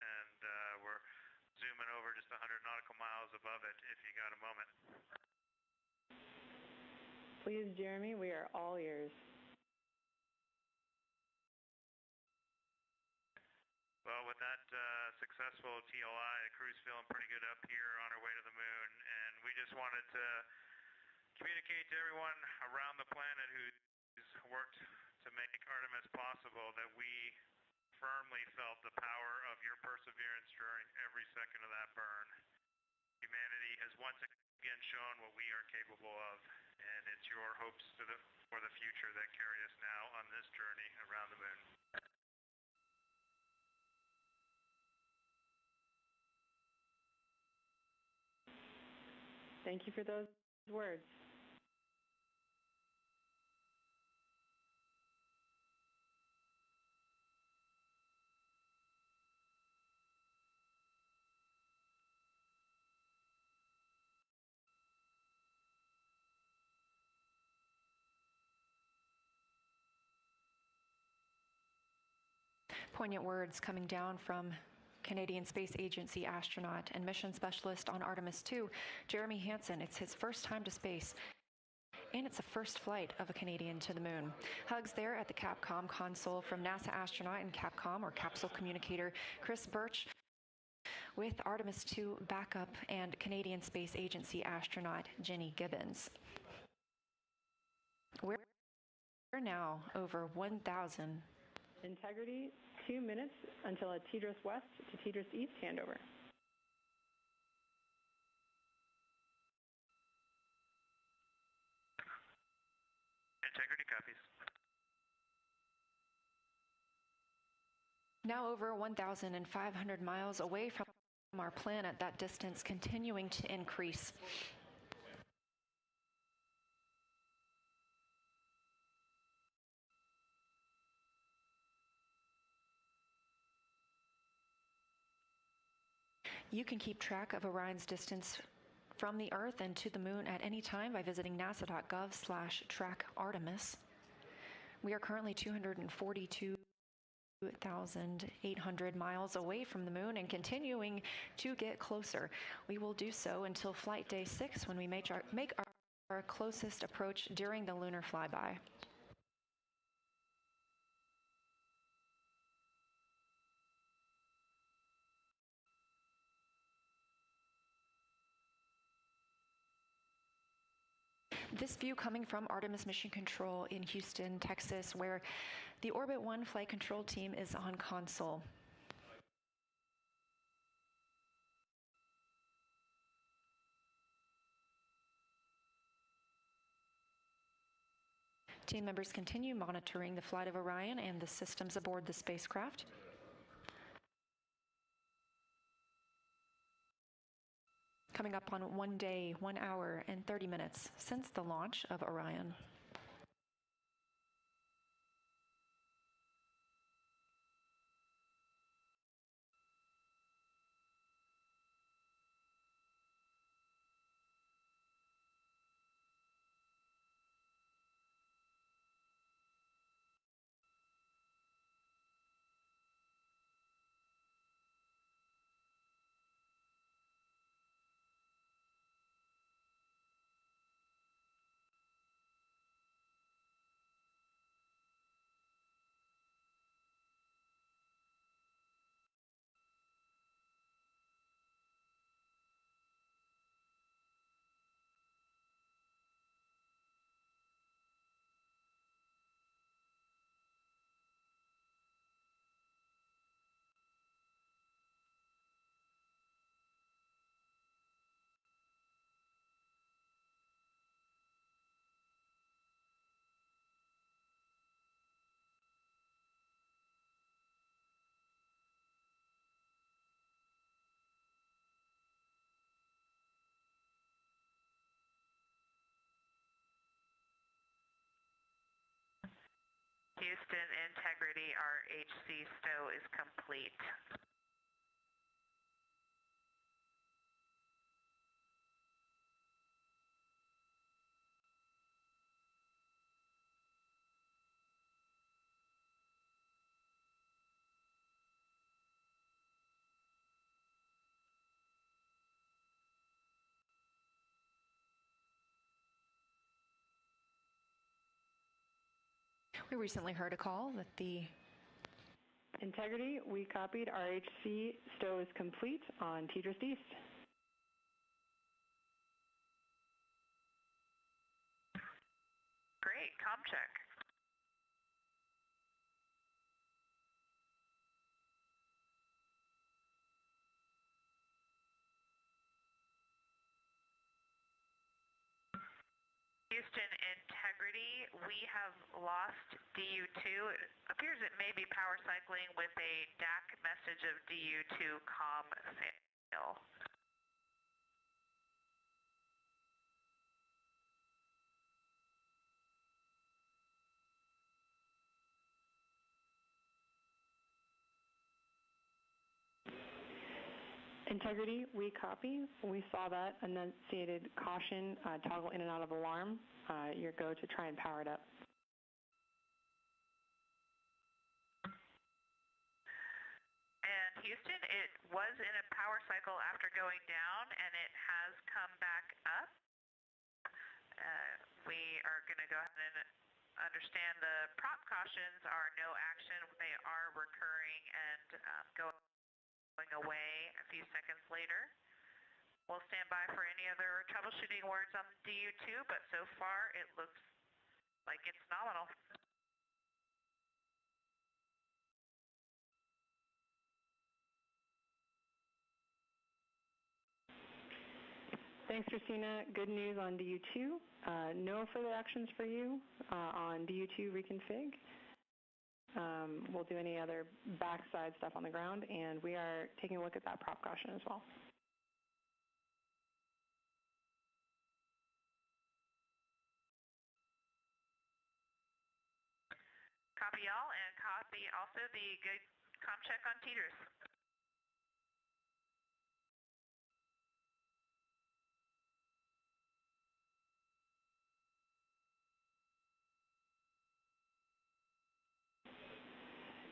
And we're zooming over just 100 nautical miles above it if you got a moment. Please, Jeremy, we are all ears. Well, with that successful TLI, the crew's feeling pretty good up here on our way to the moon, and we just wanted to communicate to everyone around the planet who's worked to make Artemis possible that we firmly felt the power of your perseverance during every second of that burn. Humanity has once again shown what we are capable of, and it's your hopes for the future that carry us now on this journey around the moon. Thank you for those words. Poignant words coming down from Canadian Space Agency astronaut and mission specialist on Artemis 2, Jeremy Hansen. It's his first time to space, and it's the first flight of a Canadian to the moon. Hugs there at the Capcom console from NASA astronaut and Capcom, or capsule communicator, Chris Birch, with Artemis 2 backup and Canadian Space Agency astronaut Jenny Gibbons. We're now over 1,000. Integrity, 2 minutes until a TDRS West to TDRS East handover. Integrity copies. Now over 1,500 miles away from our planet, that distance continuing to increase. You can keep track of Orion's distance from the Earth and to the Moon at any time by visiting nasa.gov/track-Artemis. We are currently 242,800 miles away from the Moon and continuing to get closer. We will do so until flight day 6 when we make our closest approach during the lunar flyby. This view coming from Artemis Mission Control in Houston, Texas, where the Orbit 1 flight control team is on console. Team members continue monitoring the flight of Orion and the systems aboard the spacecraft. coming up on 1 day, 1 hour, and 30 minutes since the launch of Orion. Houston, integrity, our HC stow is complete. We recently heard a call that the Integrity, we copied. RHC stow is complete on Tidris East. Great, comm check. Houston, integrity, we have lost DU2. It appears it may be power cycling with a DAC message of DU2 comm fail. Integrity, we copy. We saw that enunciated caution, toggle in and out of alarm. Your go to try and power it up. And Houston, it was in a power cycle after going down, and it has come back up. We are going to go ahead and understand the prop cautions are no action. They are recurring and going away a few seconds later. We'll stand by for any other troubleshooting words on DU2, but so far it looks like it's nominal. Thanks, Christina. Good news on DU2. No further actions for you on DU2 reconfig. We'll do any other backside stuff on the ground, and we are taking a look at that prop caution as well. Copy all, and copy also the good comm check on Tidris.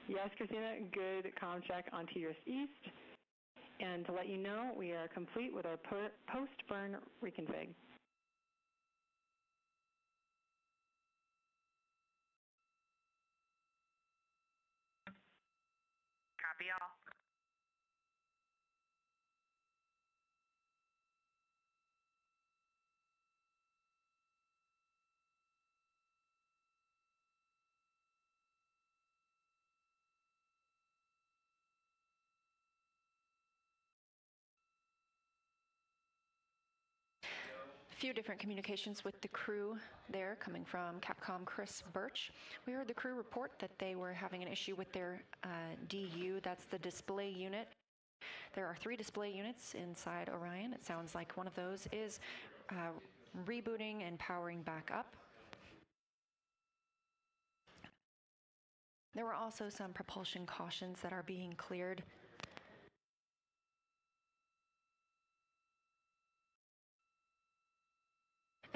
Yes, Christina, good comm check on Tidris East. And to let you know, we are complete with our post-burn reconfig. Copy all. A few different communications with the crew there coming from Capcom Chris Birch. We heard the crew report that they were having an issue with their DU, that's the display unit, There are 3 display units inside Orion. It sounds like one of those is rebooting and powering back up. There were also some propulsion cautions that are being cleared.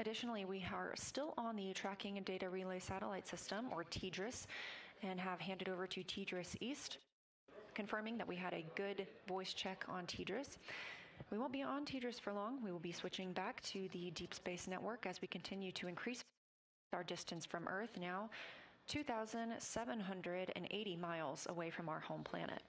Additionally, we are still on the Tracking and Data Relay Satellite System, or TDRS, and have handed over to TDRS East, confirming that we had a good voice check on TDRS. We won't be on TDRS for long. We will be switching back to the Deep Space Network as we continue to increase our distance from Earth, now 2,780 miles away from our home planet.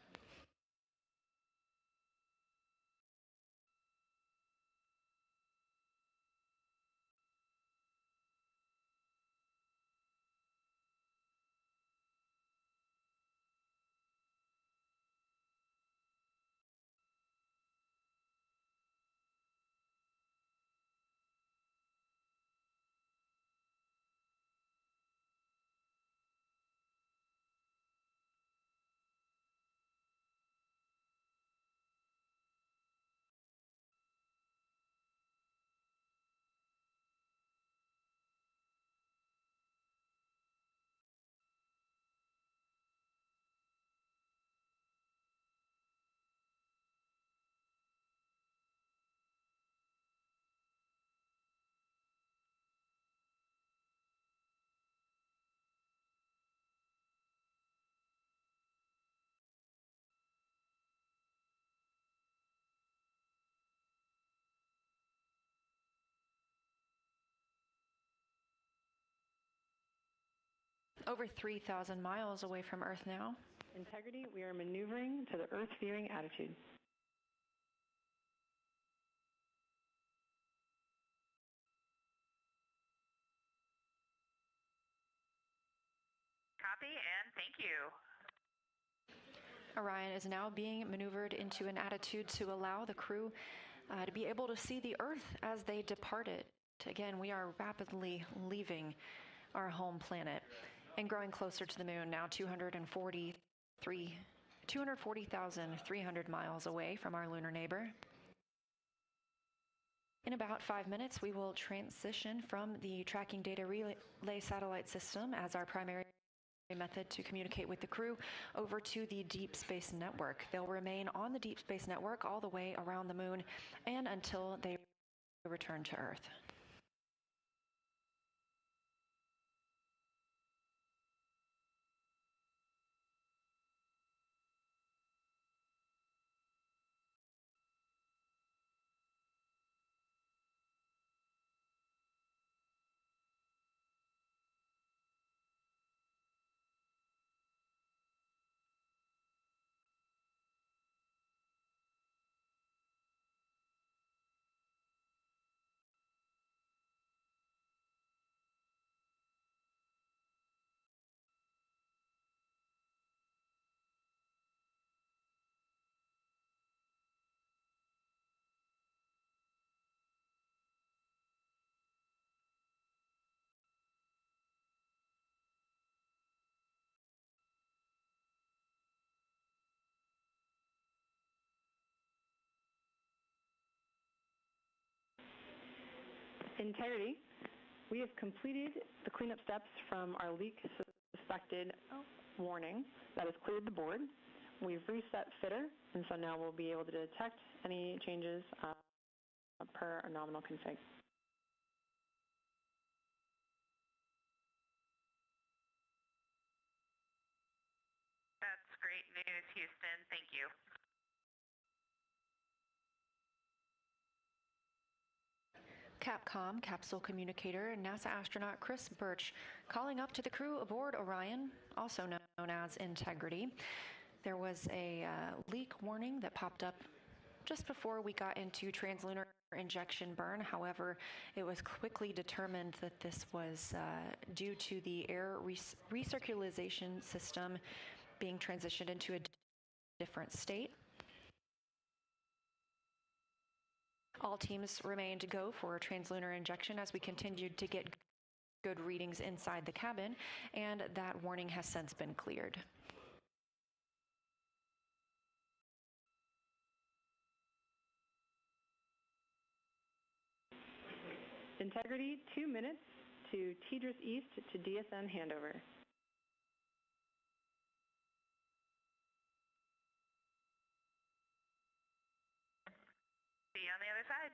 Over 3,000 miles away from Earth now. Integrity, we are maneuvering to the Earth-viewing attitude. Copy, and thank you. Orion is now being maneuvered into an attitude to allow the crew to be able to see the Earth as they depart it. Again, we are rapidly leaving our home planet and growing closer to the moon, now 240,300 miles away from our lunar neighbor. In about 5 minutes, we will transition from the Tracking Data Relay Satellite System as our primary method to communicate with the crew over to the Deep Space Network. They'll remain on the Deep Space Network all the way around the moon and until they return to Earth. Integrity, we have completed the cleanup steps from our leak suspected warning that has cleared the board. We've reset FITR, and so now we'll be able to detect any changes per our nominal config. That's great news, Houston. Thank you. Capcom capsule communicator NASA astronaut Chris Birch calling up to the crew aboard Orion, also known as Integrity. There was a leak warning that popped up just before we got into translunar injection burn. However, it was quickly determined that this was due to the air recirculation system being transitioned into a different state. All teams remained go for translunar injection as we continued to get good readings inside the cabin, and that warning has since been cleared. Integrity, 2 minutes to TDRS East to DSN handover. See you on the other side.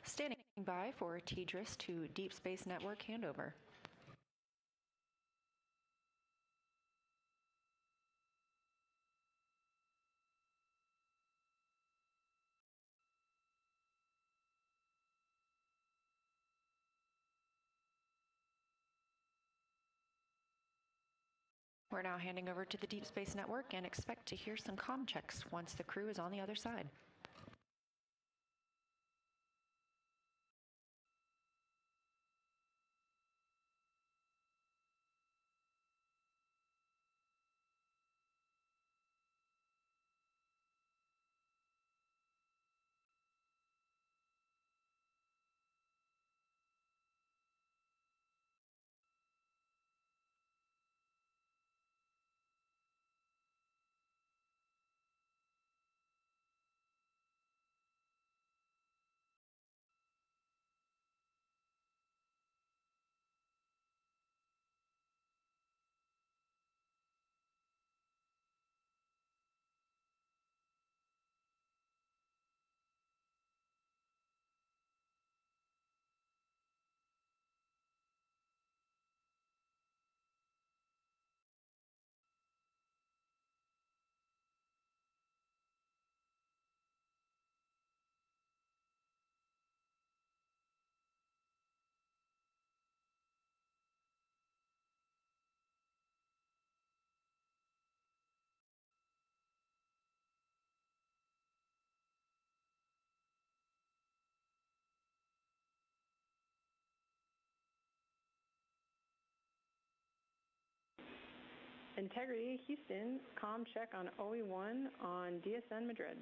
Standing by for TDRS to Deep Space Network handover. We're now handing over to the Deep Space Network and expect to hear some comm checks once the crew is on the other side. Integrity, Houston, comm check on OE1 on DSN Madrid.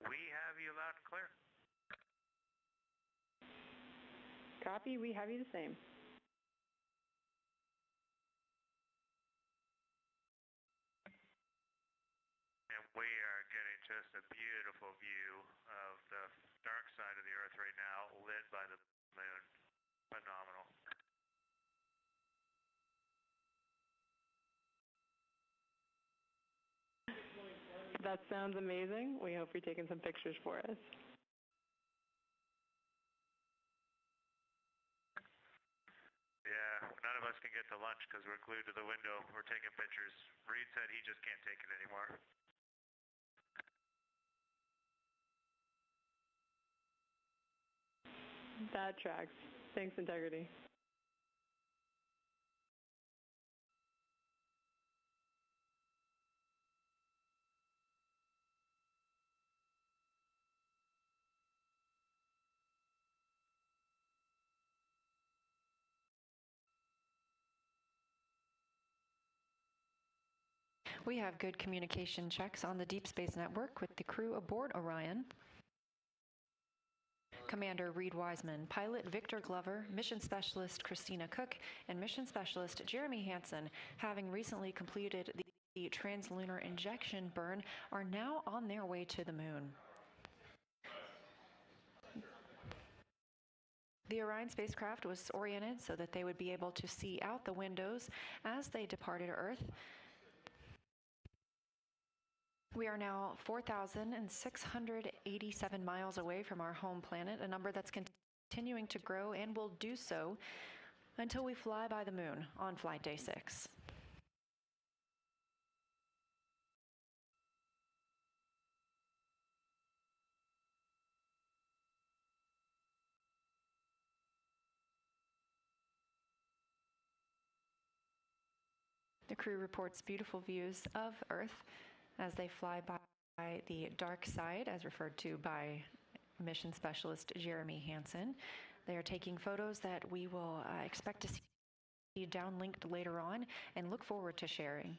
We have you loud and clear. Copy, we have you the same. And we are getting just a beautiful view of the dark side of the Earth right now, lit by the moon. Phenomenal. That sounds amazing. We hope you're taking some pictures for us. Yeah, none of us can get to lunch because we're glued to the window. We're taking pictures. Reed said he just can't take it anymore. That tracks. Thanks, Integrity. We have good communication checks on the Deep Space Network with the crew aboard Orion. Commander Reed Wiseman, Pilot Victor Glover, Mission Specialist Christina Cook, and Mission Specialist Jeremy Hansen, having recently completed the translunar injection burn, are now on their way to the moon. The Orion spacecraft was oriented so that they would be able to see out the windows as they departed Earth. We are now 4,687 miles away from our home planet, a number that's continuing to grow and will do so until we fly by the moon on flight day 6. The crew reports beautiful views of Earth as they fly by the dark side, as referred to by Mission Specialist Jeremy Hansen. They are taking photos that we will expect to see downlinked later on and look forward to sharing.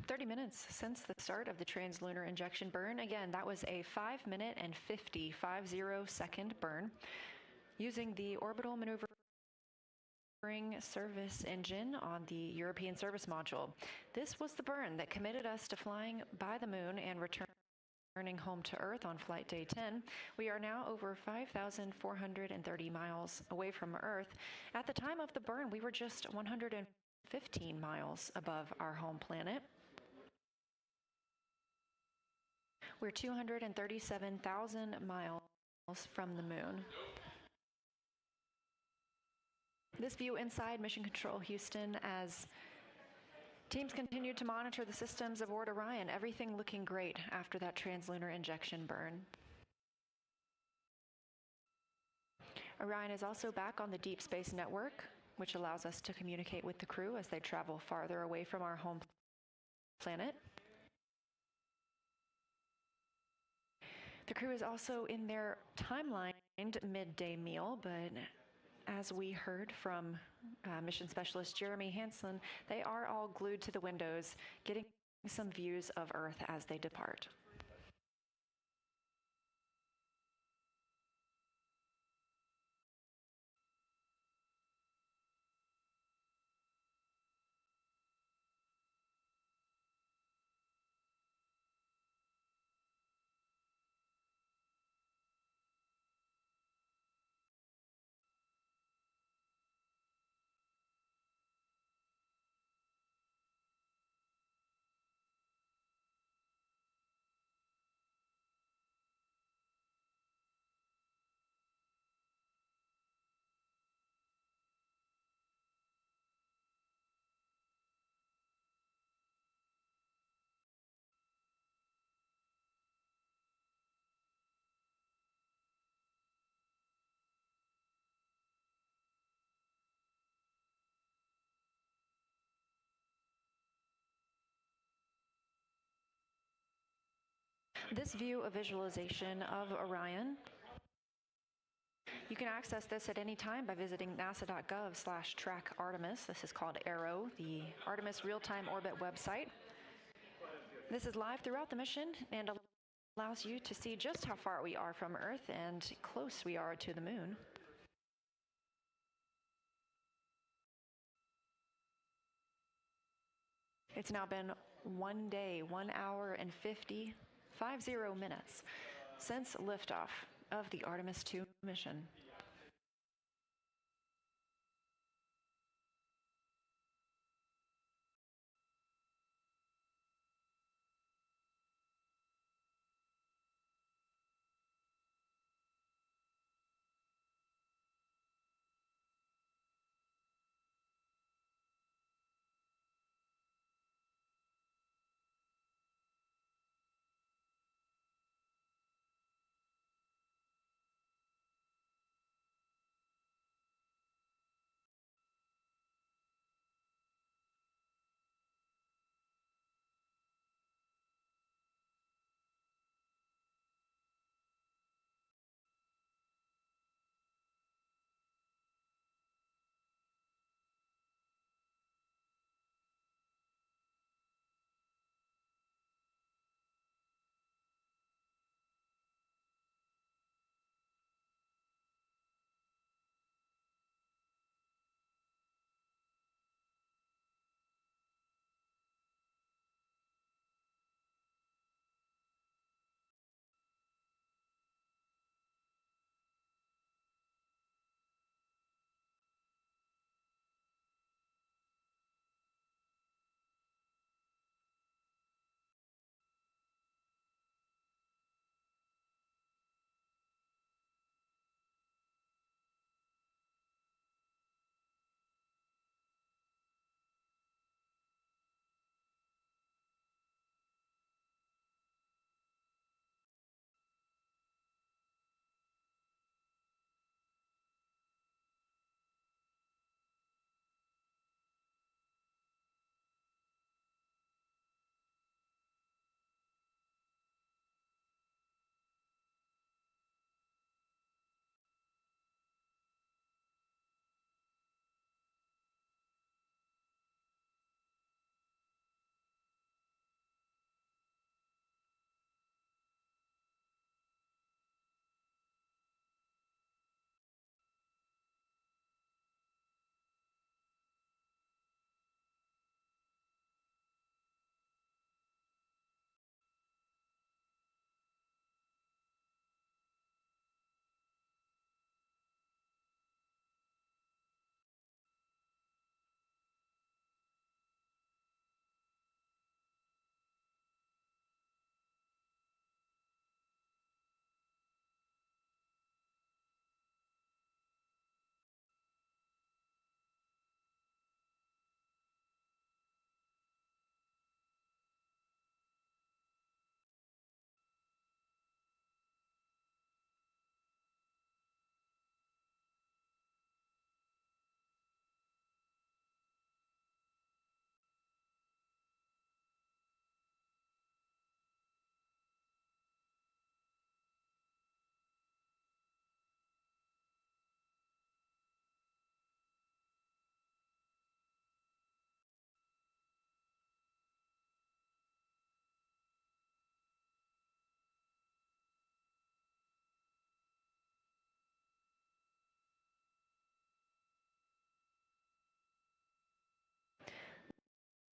"30 minutes since the start of the translunar injection burn." Again, that was a 5-minute and 50 burn using the orbital maneuvering service engine on the European service module. This was the burn that committed us to flying by the moon and returning home to Earth on flight day 10. We are now over 5,430 miles away from Earth. At the time of the burn, we were just 115 miles above our home planet. We're 237,000 miles from the moon. This view inside Mission Control Houston as teams continue to monitor the systems aboard Orion. Everything looking great after that translunar injection burn. Orion is also back on the Deep Space Network which allows us to communicate with the crew as they travel farther away from our home planet. The crew is also in their timelined midday meal, but as we heard from mission specialist Jeremy Hansen, they are all glued to the windows, getting some views of Earth as they depart. This view of visualization of Orion, you can access this at any time by visiting nasa.gov/track Artemis. This is called ARROW, the Artemis Real-Time Orbit website. This is live throughout the mission and allows you to see just how far we are from Earth and close we are to the moon. It's now been 1 day, 1 hour and 50 minutes since liftoff of the Artemis II mission.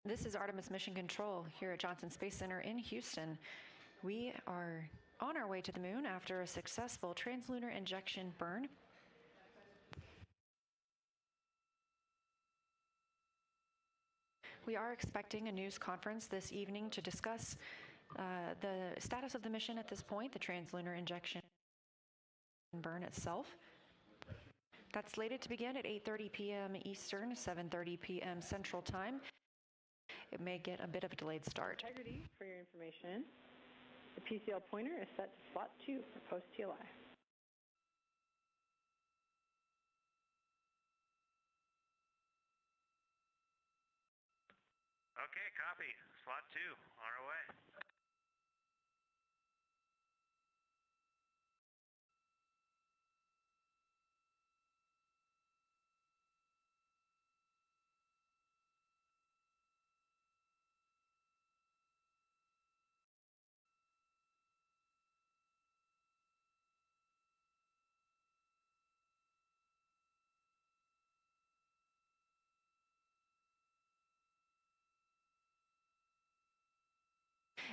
This is Artemis Mission Control here at Johnson Space Center in Houston. We are on our way to the moon after a successful translunar injection burn. We are expecting a news conference this evening to discuss the status of the mission at this point, the translunar injection burn itself. That's slated to begin at 8:30 p.m. Eastern, 7:30 p.m. Central Time. It may get a bit of a delayed start. Integrity, for your information, the PCL pointer is set to slot 2 for post-TLI. Okay, copy. Slot 2, on our way.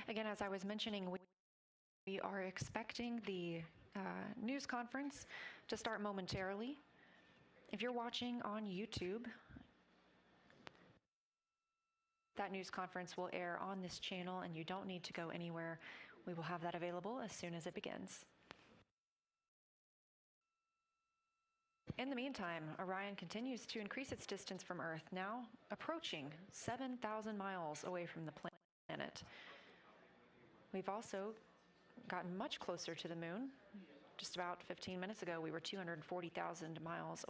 Again, as I was mentioning, we are expecting the news conference to start momentarily. If you're watching on YouTube, that news conference will air on this channel and you don't need to go anywhere. We will have that available as soon as it begins. In the meantime, Orion continues to increase its distance from Earth, now approaching 7,000 miles away from the planet. We've also gotten much closer to the moon. Just about 15 minutes ago, we were 240,000 miles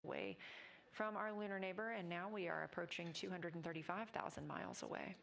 away from our lunar neighbor, and now we are approaching 235,000 miles away.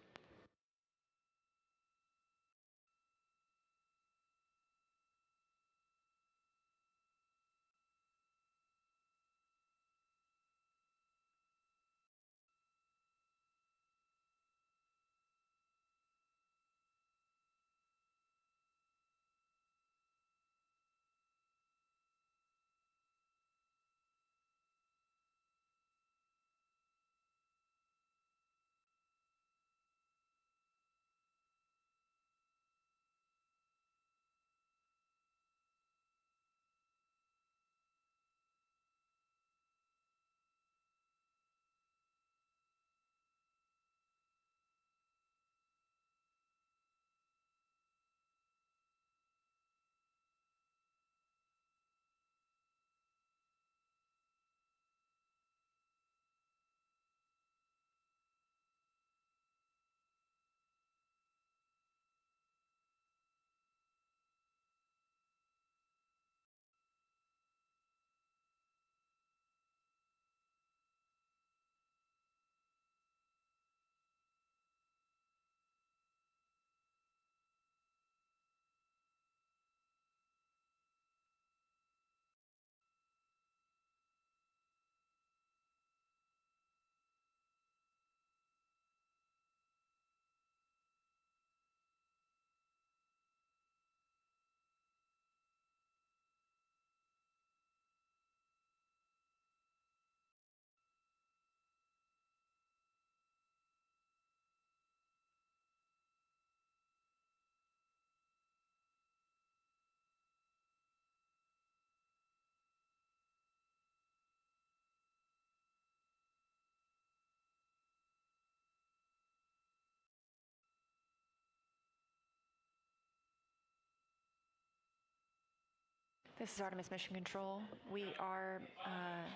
This is Artemis Mission Control. We are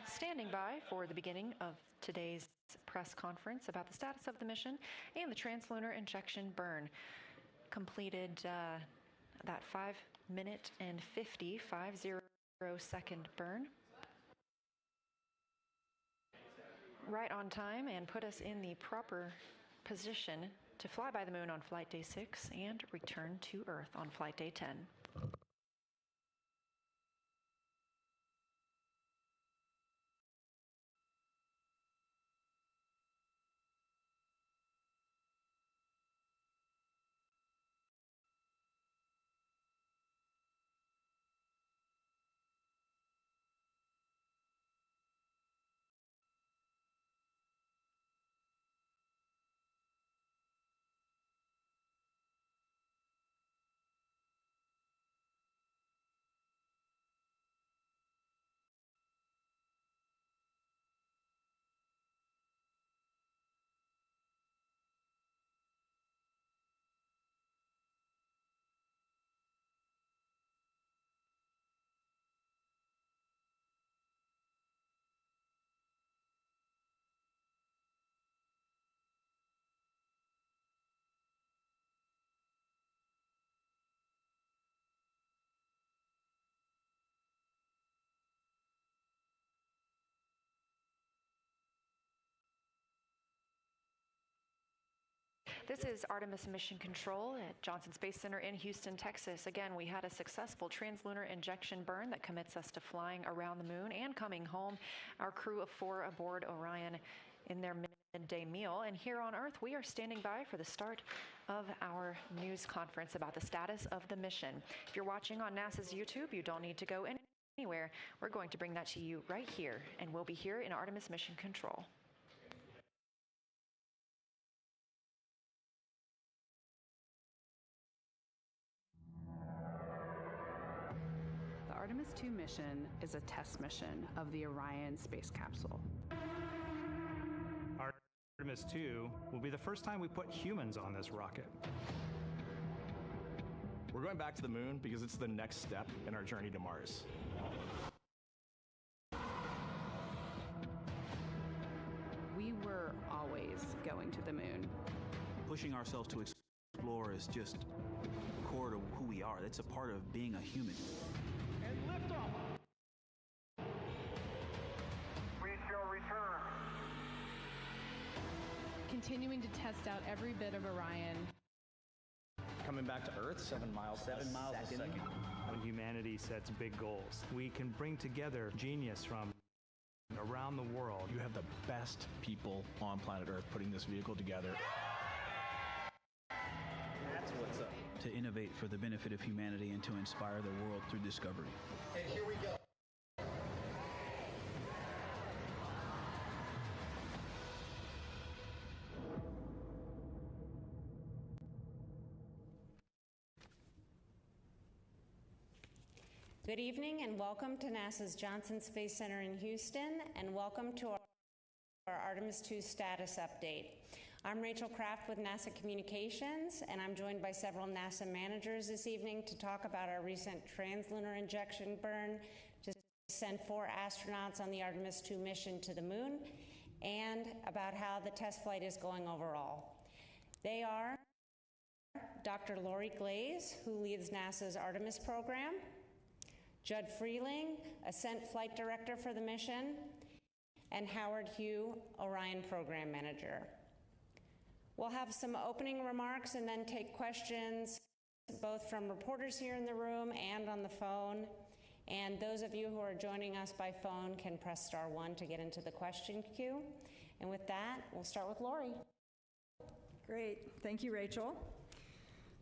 standing by for the beginning of today's press conference about the status of the mission and the translunar injection burn. Completed that 5-minute and 50-second burn. Right on time and put us in the proper position to fly by the moon on flight day 6 and return to Earth on flight day 10. This is Artemis Mission Control at Johnson Space Center in Houston, Texas. Again, we had a successful translunar injection burn that commits us to flying around the moon and coming home. Our crew of 4 aboard Orion in their midday meal. And here on Earth, we are standing by for the start of our news conference about the status of the mission. If you're watching on NASA's YouTube, you don't need to go anywhere. We're going to bring that to you right here, and we'll be here in Artemis Mission Control. The Artemis II mission is a test mission of the Orion space capsule. Artemis II will be the first time we put humans on this rocket. We're going back to the moon because it's the next step in our journey to Mars. We were always going to the moon. Pushing ourselves to explore is just core to who we are. That's a part of being a human. And liftoff. We shall return. Continuing to test out every bit of Orion. Coming back to Earth, 7 miles a second. When humanity sets big goals, we can bring together genius from around the world. You have the best people on planet Earth putting this vehicle together. That's what's up. To innovate for the benefit of humanity and to inspire the world through discovery. And here we go. Good evening and welcome to NASA's Johnson Space Center in Houston, and welcome to our Artemis II status update. I'm Rachel Kraft with NASA Communications, and I'm joined by several NASA managers this evening to talk about our recent translunar injection burn to send 4 astronauts on the Artemis II mission to the moon, and about how the test flight is going overall. They are Dr. Lori Glaze, who leads NASA's Artemis program, Judd Freeling, Ascent Flight Director for the mission, and Howard Hugh, Orion Program Manager. We'll have some opening remarks and then take questions both from reporters here in the room and on the phone. And those of you who are joining us by phone can press *1 to get into the question queue. And with that, we'll start with Lori. Great. Thank you, Rachel.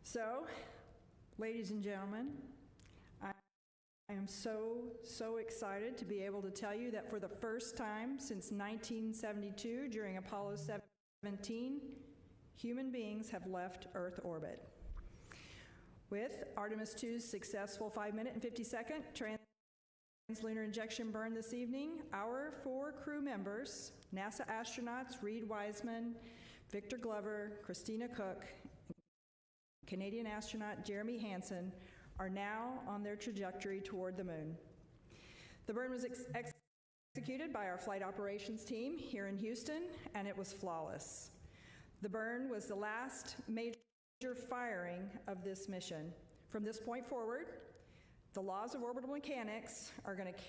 So, ladies and gentlemen, I am so excited to be able to tell you that for the first time since 1972, during Apollo 17, human beings have left Earth orbit. With Artemis II's successful 5-minute and 50-second translunar injection burn this evening, our 4 crew members, NASA astronauts Reed Wiseman, Victor Glover, Christina Cook, and Canadian astronaut Jeremy Hansen, are now on their trajectory toward the moon. The burn was executed by our flight operations team here in Houston, and it was flawless. The burn was the last major firing of this mission. From this point forward, the laws of orbital mechanics are going to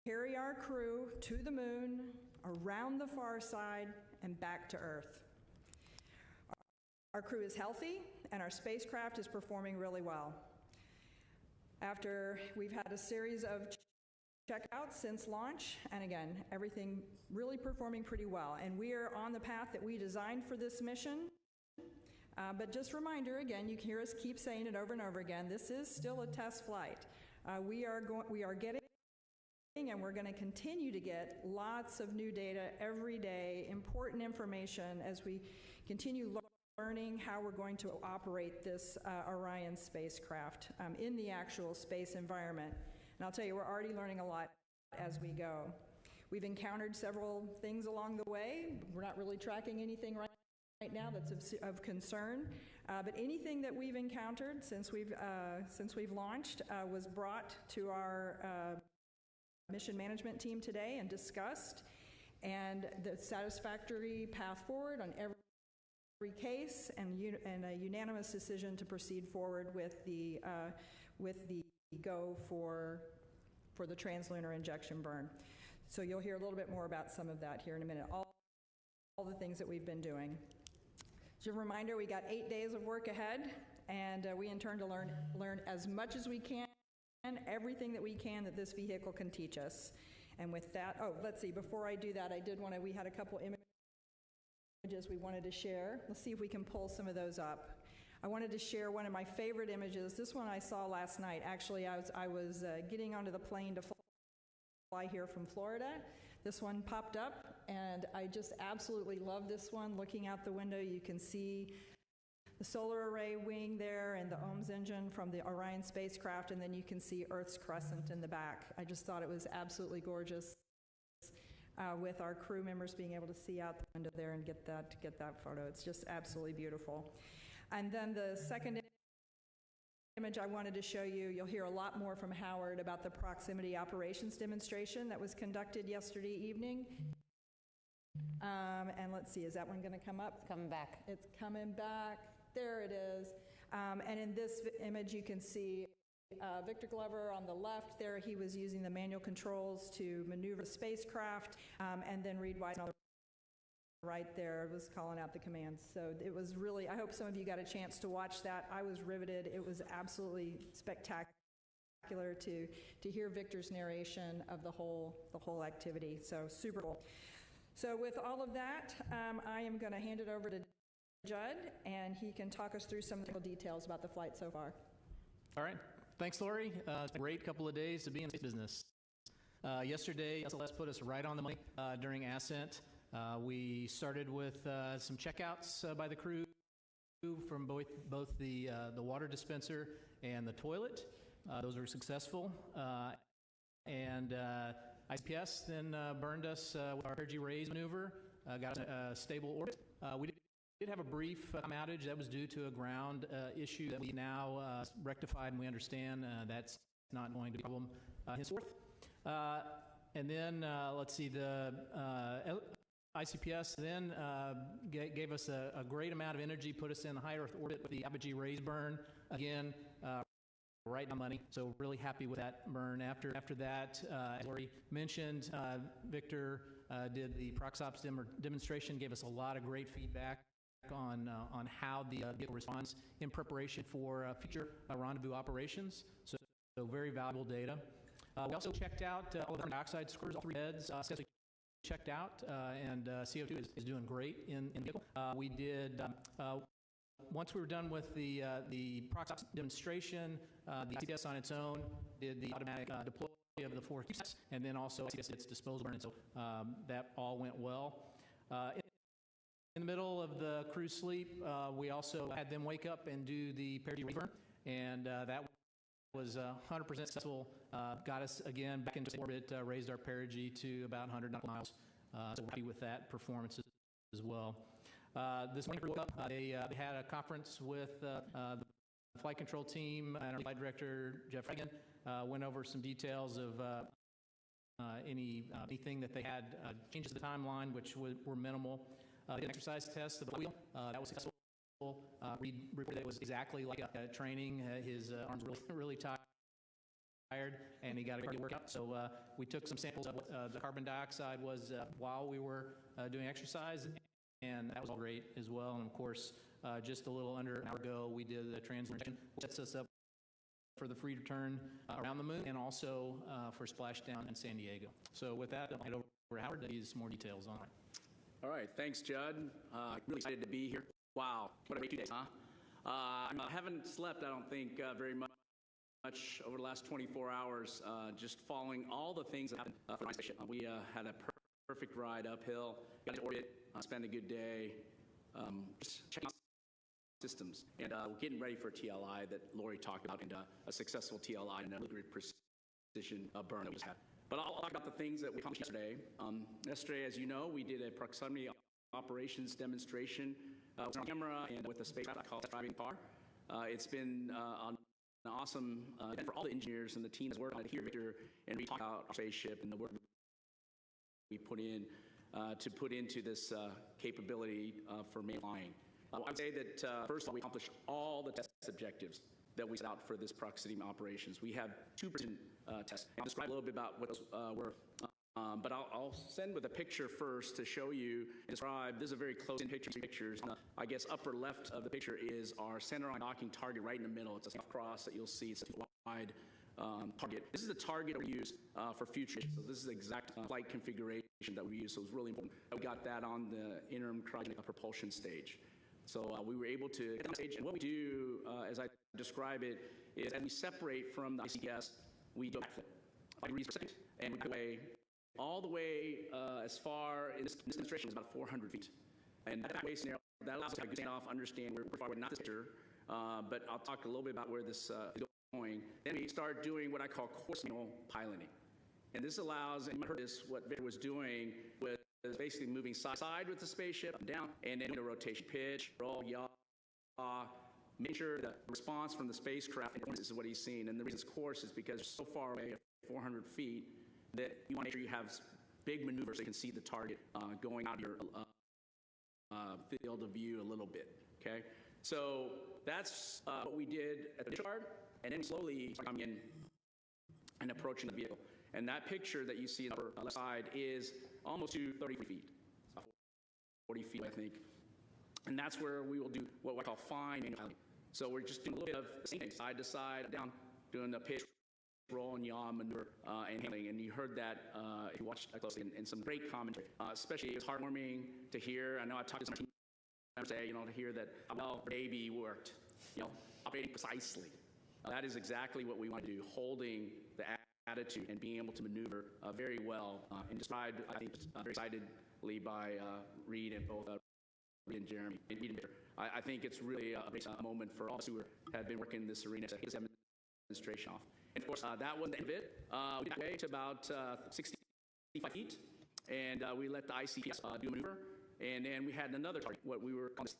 carry our crew to the moon, around the far side, and back to Earth. Our crew is healthy, and our spacecraft is performing really well. After we've had a series of checkouts since launch, and again, everything really performing pretty well. And we are on the path that we designed for this mission. But just a reminder, again, you can hear us keep saying it over and over again, this is still a test flight. We are getting, and we're going to continue to get lots of new data every day, important information as we continue learning how we're going to operate this Orion spacecraft in the actual space environment. And I'll tell you, we're already learning a lot as we go. We've encountered several things along the way. We're not really tracking anything right now that's of concern, but anything that we've encountered since we've launched was brought to our mission management team today and discussed, and the satisfactory path forward on every case, and a unanimous decision to proceed forward with the go for the translunar injection burn. So you'll hear a little bit more about some of that here in a minute, all the things that we've been doing. Just a reminder, we got 8 days of work ahead, and we intend to learn as much as we can, everything that we can that this vehicle can teach us. And with that, let's see, before I do that, we had a couple images we wanted to share. Let's see if we can pull some of those up. I wanted to share one of my favorite images. This one I saw last night. Actually, I was getting onto the plane to fly here from Florida. This one popped up, and I just absolutely love this one. Looking out the window, you can see the solar array wing there and the OMS engine from the Orion spacecraft, and then you can see Earth's crescent in the back. I just thought it was absolutely gorgeous with our crew members being able to see out the window there and get that photo. It's just absolutely beautiful. And then the second image I wanted to show you, you'll hear a lot more from Howard about the proximity operations demonstration that was conducted yesterday evening. And let's see, is that one going to come up? It's coming back. It's coming back. There it is. And in this image, you can see Victor Glover on the left there. He was using the manual controls to maneuver the spacecraft, and then Reed Weiss on the right there was calling out the commands. So it was really, I hope some of you got a chance to watch that. I was riveted. It was absolutely spectacular to hear Victor's narration of the whole activity. So super cool. So with all of that, I am going to hand it over to Judd, and he can talk us through some of the details about the flight so far. All right. Thanks, Lori. It's been a great couple of days to be in this business. Yesterday, SLS put us right on the money during ascent. We started with some checkouts by the crew from both the water dispenser and the toilet. Those were successful. And ICPS then burned us with our energy raise maneuver, got a stable orbit. We did have a brief outage that was due to a ground issue that we now rectified, and we understand that's not going to be a problem henceforth. And then, let's see, the ICPS then gave us a great amount of energy, put us in the high Earth orbit with the apogee raise burn. Again, right on money, so really happy with that burn. After that, as Lori mentioned, Victor did the ProxOps demonstration, gave us a lot of great feedback on how the vehicle responds in preparation for future rendezvous operations. So very valuable data. We also checked out all the carbon dioxide scores, all 3 beds, successfully checked out, and CO2 is doing great in the vehicle. We did, once we were done with the ProxOps demonstration, the ICPS on its own did the automatic deploy of the 4 QSATs, and then also ICPS did its disposal burn, and so that all went well. In the middle of the crew sleep, we also had them wake up and do the perigee raise burn, and that was 100% successful. Got us again back into orbit, raised our perigee to about 100 nautical miles. So we're happy with that performance as well. This morning we woke up. They had a conference with the flight control team and our flight director, Jeff Reagan. Went over some details of anything that they had changes to the timeline, which were minimal. They did an exercise test of the wheel. That was successful. Reed reported it was exactly like training. His arms were really tired, and he got a great workout. So we took some samples of what the carbon dioxide was while we were doing exercise, and that was all great as well. And of course, just a little under an hour ago, we did the transmission, which sets us up for the free return around the moon, and also for splashdown in San Diego. So with that, I'll hand over to Howard to give some more details on it. All right, thanks, Judd. Really excited to be here. Wow, what a great 2 days, huh? I haven't slept, I don't think, very much over the last 24 hours, just following all the things that happened for my spaceship. We had a perfect ride uphill, got to orbit, spent a good day, just checking out systems, and we're getting ready for a TLI that Lori talked about, and a successful TLI and a really great precision burn that we just had. But I'll talk about the things that we accomplished yesterday. Yesterday, as you know, we did a proximity operations demonstration with our camera and with a spacecraft called Driving Car. It's been an awesome event for all the engineers and the team that's worked on it here, Victor, and we talk about our spaceship and the work we put in to put into this capability for main flying. I would say that first of all, we accomplished all the test objectives that we set out for this proximity operations. We have 2 precision tests. I'll describe a little bit about what those were. But I'll send with a picture first to show you and describe. This is a very close-in pictures. I guess upper left of the picture is our center-line docking target right in the middle. It's a cross that you'll see. It's a wide target. This is the target that we use for future. So this is the exact flight configuration that we use. So it's really important. We got that on the interim cryogenic propulsion stage. So we were able to get on stage. And what we do, as I describe it, is as we separate from the ICPS, we do a backflip. 5 degrees per second, and we go away all the way as far in this demonstration is about 400 feet. And that way scenario, that allows us to have a good standoff, understand where we're not this picture, but I'll talk a little bit about where this is going. Then we start doing what I call course manual piloting. And this allows, and you heard this, what Victor was doing was basically moving side to side with the spaceship, up and down, and then doing a rotation pitch, roll, yaw, make sure the response from the spacecraft is what he's seeing. And the reason it's course is because it's so far away at 400 feet that you want to make sure you have big maneuvers so you can see the target going out of your field of view a little bit, okay? So that's what we did at the discharge, and then slowly coming in and approaching the vehicle. And that picture that you see on the upper left side is almost to 30 feet, 40 feet, I think. And that's where we will do what I call fine manual piloting. So we're just doing a little bit of the same thing, side to side, down, doing the pitch, roll and yaw maneuver and handling. And you heard that if you watched closely, and some great commentary. Especially, it's heartwarming to hear. I know I talked to some team members today, to hear that, well, baby worked, operating precisely. That is exactly what we want to do, holding the attitude and being able to maneuver very well, and described, I think, very excitedly by Reed and both Reed and Jeremy. I think it's really a moment for all of us who have been working in this arena to get this demonstration off. And of course, that wasn't the end of it. We got away to about 65 feet, and we let the ICPS do a maneuver. And then we had another target, what we were calling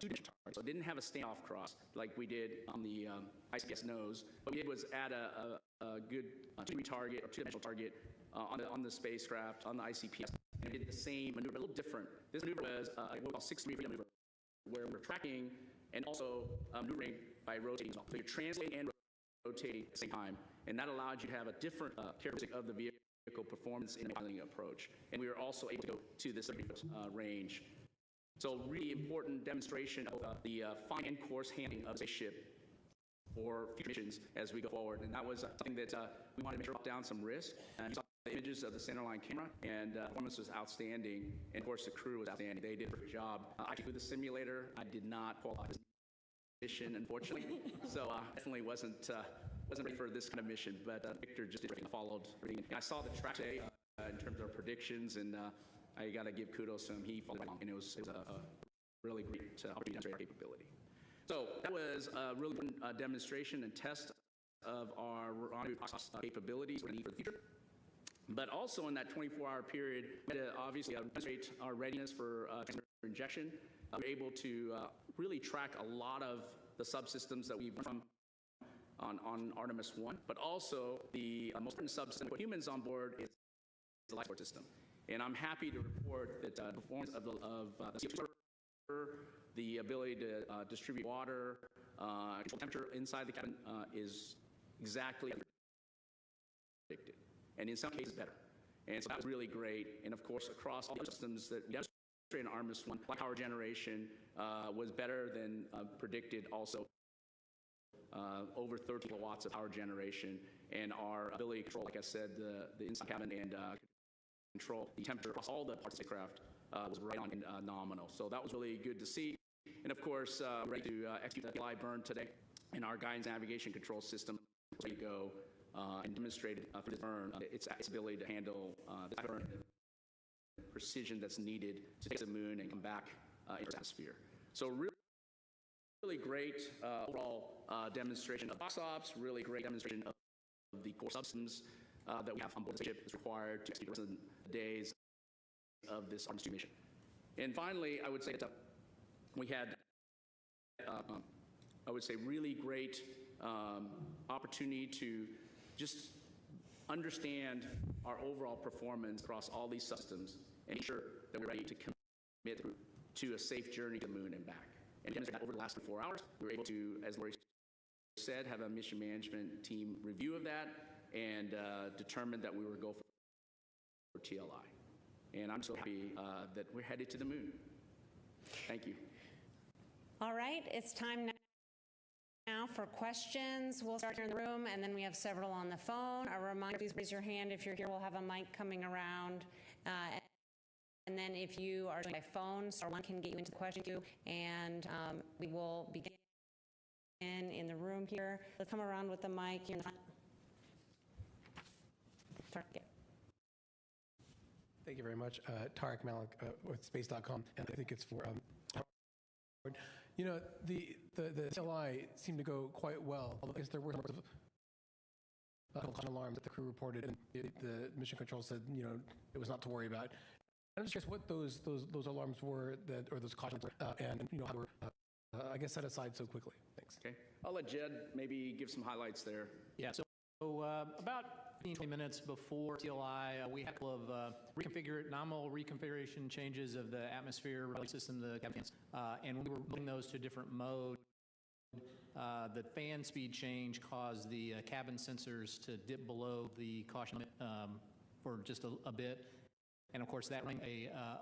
two-dimensional target. So it didn't have a standoff cross like we did on the ICPS nose. What we did was add a good two-degree target or two-dimensional target on the spacecraft, on the ICPS. And we did the same maneuver, but a little different. This maneuver was what we call 6-degree freedom maneuver, where we're tracking and also maneuvering by rotating as well. So you're translating and rotating at the same time. And that allowed you to have a different characteristic of the vehicle performance in the piloting approach. And we were also able to go to this 30-foot range. So really important demonstration of the fine and course handling of the spaceship for future missions as we go forward. And that was something that we wanted to make sure brought down some risk. And you saw the images of the centerline camera, and performance was outstanding. And of course, the crew was outstanding. They did a perfect job. I flew the simulator. I did not qualify for this mission, unfortunately. So definitely wasn't ready for this kind of mission, but Victor just followed everything. And I saw the track today in terms of predictions, and I got to give kudos to him. He followed along, and it was a really great opportunity to demonstrate our capability. So that was a really important demonstration and test of our rendezvous process capabilities we need for the future. But also in that 24-hour period, we had to obviously demonstrate our readiness for injection. We were able to really track a lot of the subsystems that we've run from on Artemis 1, but also the most important subsystem for humans on board is the life support system. And I'm happy to report that the performance of the CO2, the ability to distribute water, control temperature inside the cabin is exactly as predicted, and in some cases better. And so that was really great. And of course, across all the systems that we demonstrated in Artemis 1, like power generation was better than predicted also. Over 30 kilowatts of power generation, and our ability to control, like I said, the inside cabin and control the temperature across all the parts of the craft was right on and nominal. So that was really good to see. And of course, we're ready to execute the PLI burn today, and our guidance navigation control system is ready to go and demonstrated for this burn its ability to handle the burn and the precision that's needed to take the moon and come back into the atmosphere. So really great overall demonstration of box ops, really great demonstration of the core subsystems that we have on board the ship is required to execute the rest of the days of this Artemis 2 mission. And finally, I would say that we had, I would say, really great opportunity to just understand our overall performance across all these systems and ensure that we're ready to commit to a safe journey to the moon and back. And over the last 4 hours, we were able to, as Lori said, have a mission management team review of that and determine that we were going TLI. And I'm so happy that we're headed to the moon. Thank you. All right, it's time now for questions. We'll start here in the room, and then we have several on the phone. A reminder, please raise your hand if you're here. We'll have a mic coming around. And then if you are joined by phone, star one can get you into the question queue, and we will begin in the room here. Let's come around with the mic here in the front. Thank you very much. Tarek Malik with Space.com, and I think it's for Howard. You know, the TLI seemed to go quite well, although I guess there were some alarms that the crew reported, and the mission control said, you know, it was not to worry about. I'm just curious what those alarms were, or those cautions were, and you know, how they were, I guess, set aside so quickly. Thanks. Okay. I'll let Jed maybe give some highlights there. Yeah, so about 15-20 minutes before TLI, we had a couple of nominal reconfiguration changes of the atmosphere relay system, the cabin fans, and when we were moving those to a different mode, the fan speed change caused the cabin sensors to dip below the caution limit for just a bit, and of course that rang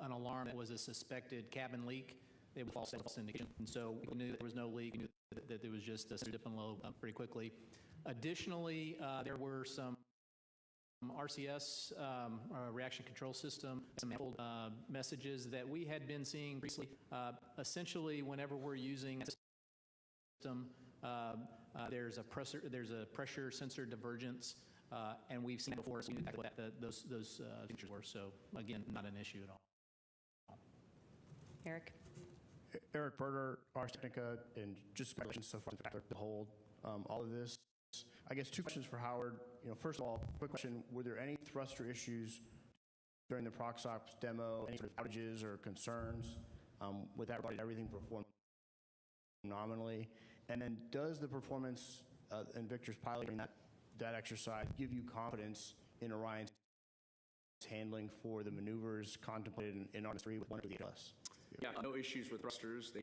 an alarm that was a suspected cabin leak. It was false indication, and so we knew there was no leak. We knew that there was just a dipping low pretty quickly. Additionally, there were some RCS, reaction control system, some messages that we had been seeing previously. Essentially, whenever we're using a system, there's a pressure sensor divergence, and we've seen it before, so we knew exactly what those features were. So again, not an issue at all. Eric. Eric Berger, Ars Technica, and just congratulations so far for the hold all of this. I guess two questions for Howard. You know, first of all, quick question: were there any thruster issues during the ProgSops demo? Any sort of outages or concerns with that? Everything performed nominally, and then does the performance in Victor's pilot during that exercise give you confidence in Orion's handling for the maneuvers contemplated in Artemis 3 with one of the ALS? Yeah, no issues with thrusters.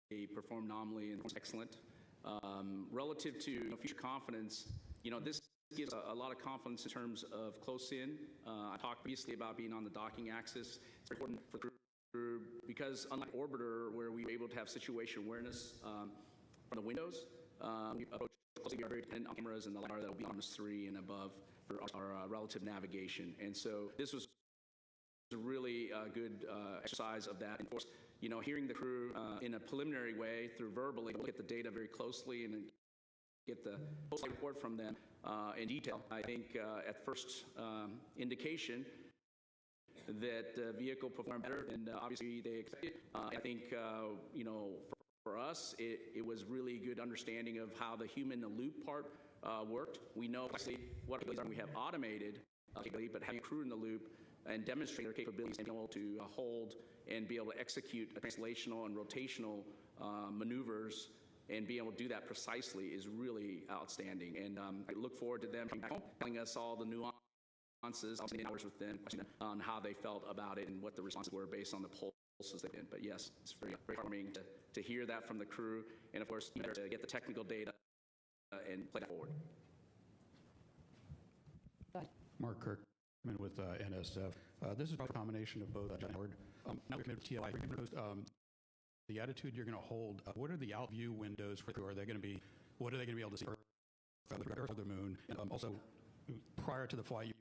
They perform nominally and excellent. Relative to future confidence, you know, this gives a lot of confidence in terms of close in. I talked previously about being on the docking axis. It's important for the crew because unlike Orbiter, where we were able to have situation awareness from the windows, we approach closely very dependent on cameras and the LiDAR that will be on Artemis 3 and above for our relative navigation. And so this was a really good exercise of that. And of course, you know, hearing the crew in a preliminary way through verbally, look at the data very closely and then get the post-flight report from them in detail. I think at first indication that the vehicle performed better than obviously they expected. I think, you know, for us, it was really good understanding of how the human-in-the-loop part worked. We know actually what we have automated, but having a crew in the loop and demonstrate their capabilities and be able to hold and be able to execute translational and rotational maneuvers and be able to do that precisely is really outstanding. And I look forward to them coming back home, telling us all the nuances. I'll spend hours with them on how they felt about it and what the responses were based on the pulses they've been. But yes, it's very heartwarming to hear that from the crew, and of course, to get the technical data and play that forward. Mark Kirk. With NSF. This is probably a combination of both John Howard. Now we're committed to TLI. The attitude you're going to hold, what are the out view windows for? Are they going to be, what are they going to be able to see Earth or the moon? And also, prior to the flight,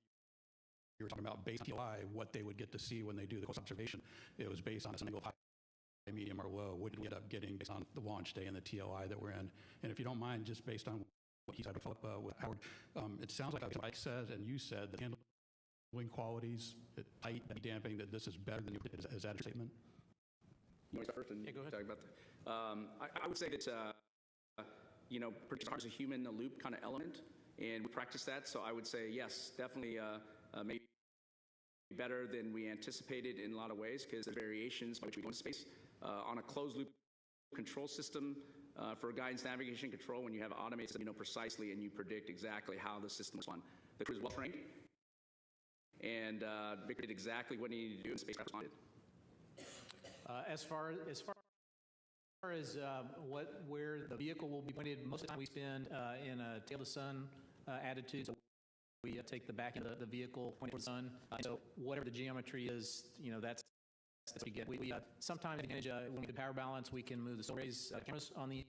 you were talking about based on TLI, what they would get to see when they do the close observation. It was based on a single high, medium, or low. What did we end up getting based on the launch day and the TLI that we're in? And if you don't mind, just based on what he said with Howard, it sounds like Mike said and you said that handling qualities, tight, damping, that this is better than you did. Is that a statement? You want to start first and go ahead. Talk about that? I would say that, you know, there's a human in the loop kind of element, and we practice that. So I would say, yes, definitely maybe better than we anticipated in a lot of ways because there's variations by which we go into space. On a closed loop control system, for guidance navigation control, when you have automated system, you know precisely and you predict exactly how the system is run. The crew is well trained. And Victor did exactly what he needed to do, and spacecraft responded. As far as where the vehicle will be pointed, most of the time we spend in a tail to sun attitude. So we take the back end of the vehicle, point it toward the sun. So whatever the geometry is, that's what we get. We sometimes advantage when we do power balance, we can move the solar rays cameras on the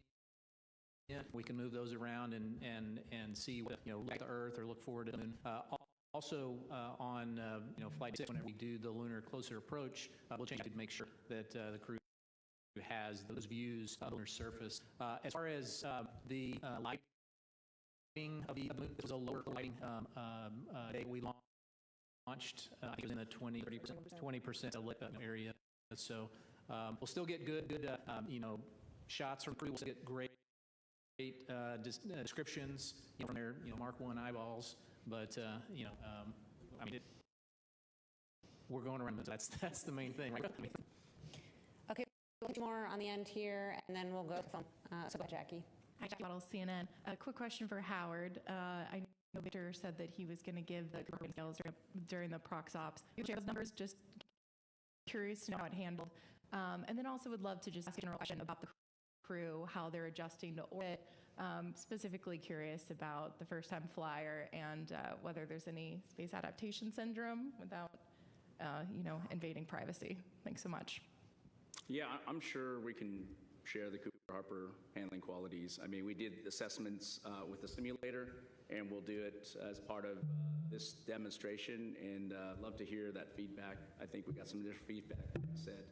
end. We can move those around and see what like the Earth or look forward to the moon. Also, on flight 6, whenever we do the lunar closer approach, we'll change it to make sure that the crew has those views of the lunar surface. As far as the lighting of the moon, this was a lower lighting day we launched. I think it was in the 20% lit area. So we'll still get good shots from crew. We'll still get great descriptions from their Mark I eyeballs. But I mean, we're going around. That's the main thing, right? Okay, we'll do more on the end here, and then we'll go to the phone. So go ahead, Jackie. Hi, Jackie Waddle, CNN. A quick question for Howard. I know Victor said that he was going to give the scales during the prox ops. You share those numbers. Just curious to know how it handled, and then also would love to just ask a general question about the crew, how they're adjusting to orbit. Specifically curious about the first-time flyer and whether there's any space adaptation syndrome without, invading privacy. Thanks so much. Yeah, I'm sure we can share the Cooper Harper handling qualities. I mean, we did assessments with the simulator, and we'll do it as part of this demonstration, and love to hear that feedback. I think we got some different feedback, like I said,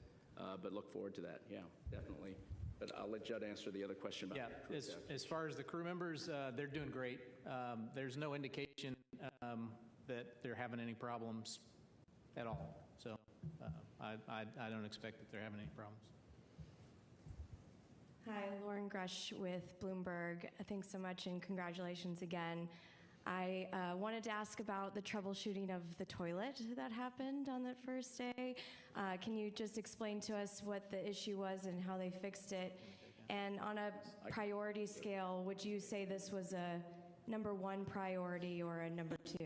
but look forward to that. Yeah, definitely. But I'll let Judd answer the other question about as far as the crew members, they're doing great. There's no indication that they're having any problems at all. So I don't expect that they're having any problems. Hi, Lauren Grush with Bloomberg. Thanks so much and congratulations again. I wanted to ask about the troubleshooting of the toilet that happened on that first day. Can you just explain to us what the issue was and how they fixed it? And on a priority scale, would you say this was a number 1 priority or a number 2?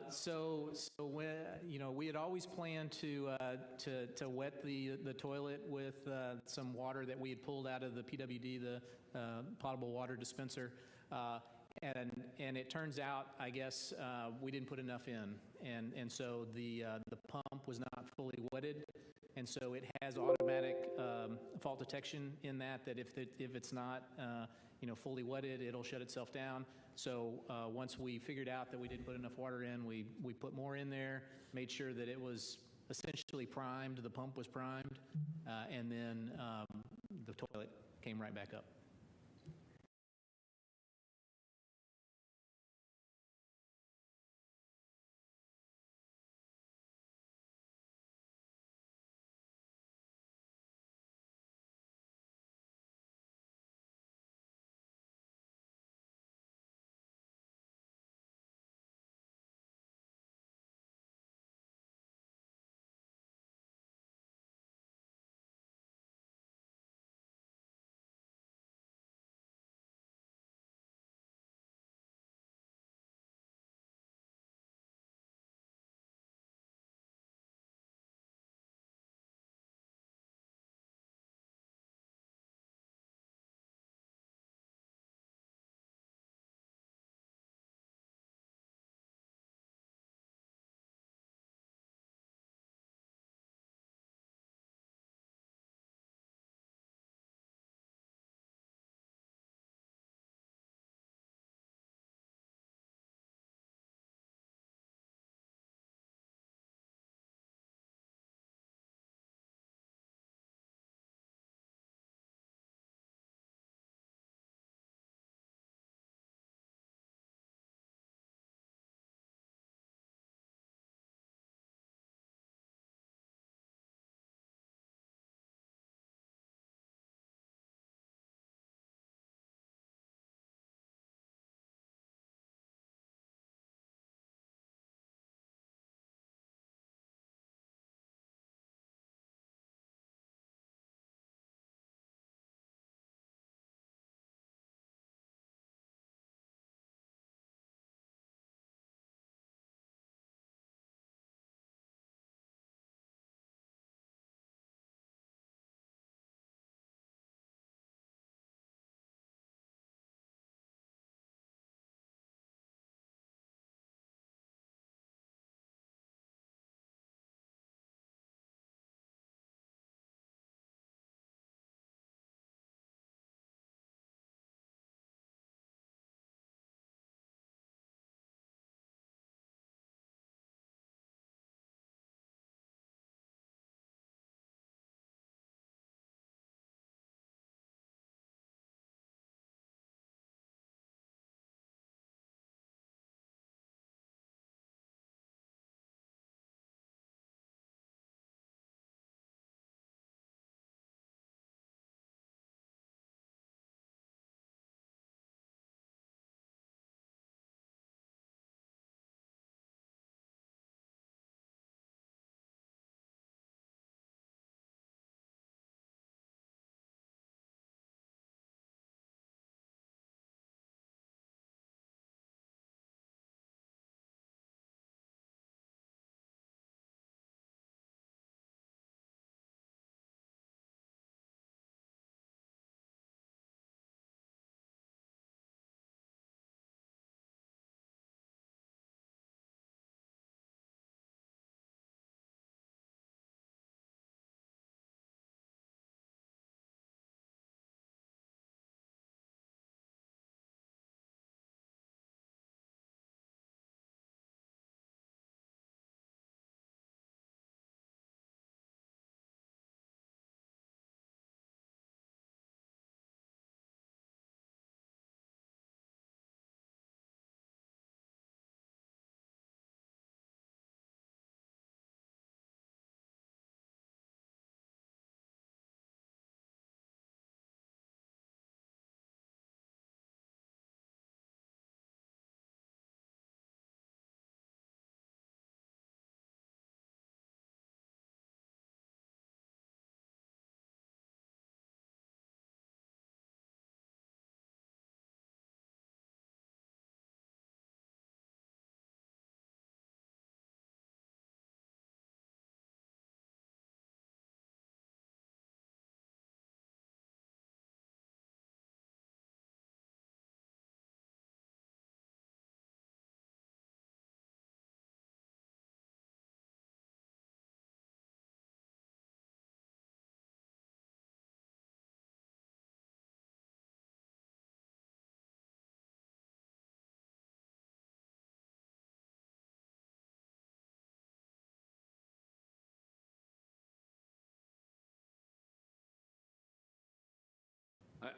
So we had always planned to wet the toilet with some water that we had pulled out of the PWD, the potable water dispenser. And it turns out, I guess, we didn't put enough in, and so the pump was not fully wetted, and so it has automatic fault detection in that if it's not fully wetted, it'll shut itself down. So once we figured out that we didn't put enough water in, we put more in there, made sure that it was essentially primed, the pump was primed, and then the toilet came right back up.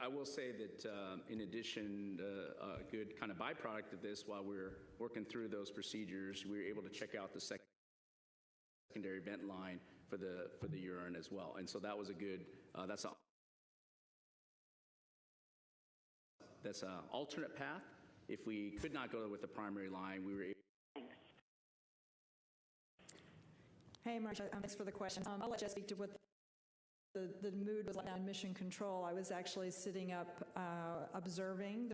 I will say that in addition, a good kind of byproduct of this, while we're working through those procedures, we were able to check out the secondary vent line for the urine as well. And so that was a good, that's an alternate path. If we could not go with the primary line, we were able. Hey, Marcia, thanks for the question. I'll let you speak to what the mood was like on mission control. I was actually sitting up observing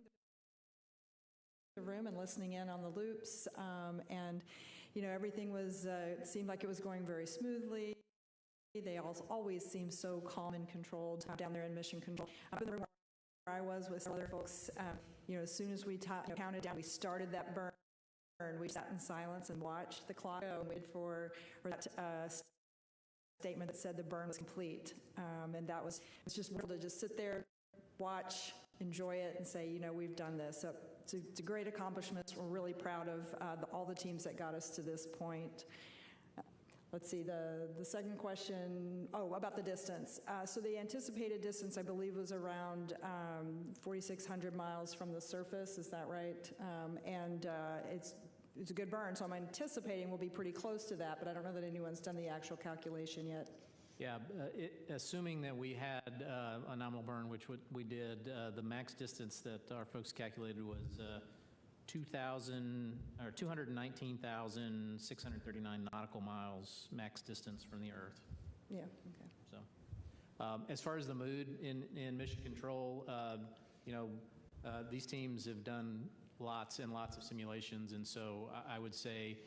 the room and listening in on the loops, and everything was it seemed like it was going very smoothly. They always seem so calm and controlled down there in mission control. Up in the room where I was with other folks, as soon as we counted down, we started that burn. We sat in silence and watched the clock go and waited for that statement that said the burn was complete. And that was, it's just wonderful to just sit there, watch, enjoy it, and say, we've done this. So it's a great accomplishment. We're really proud of all the teams that got us to this point. Let's see, the second question, about the distance. So the anticipated distance, I believe, was around 4,600 miles from the surface, is that right? And it's a good burn, so I'm anticipating we'll be pretty close to that, but I don't know that anyone's done the actual calculation yet. Yeah, assuming that we had a nominal burn, which we did, the max distance that our folks calculated was 219,639 nautical miles max distance from the Earth. Yeah, okay. So, as far as the mood in mission control, these teams have done lots and lots of simulations, and so I would say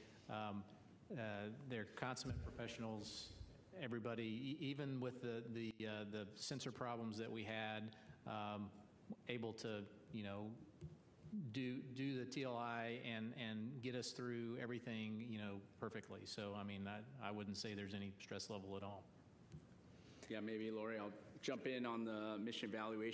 they're consummate professionals. Everybody, even with the sensor problems that we had, able to do the TLI and get us through everything perfectly. So I mean, I wouldn't say there's any stress level at all. Yeah, maybe Lori, I'll jump in on the mission evaluation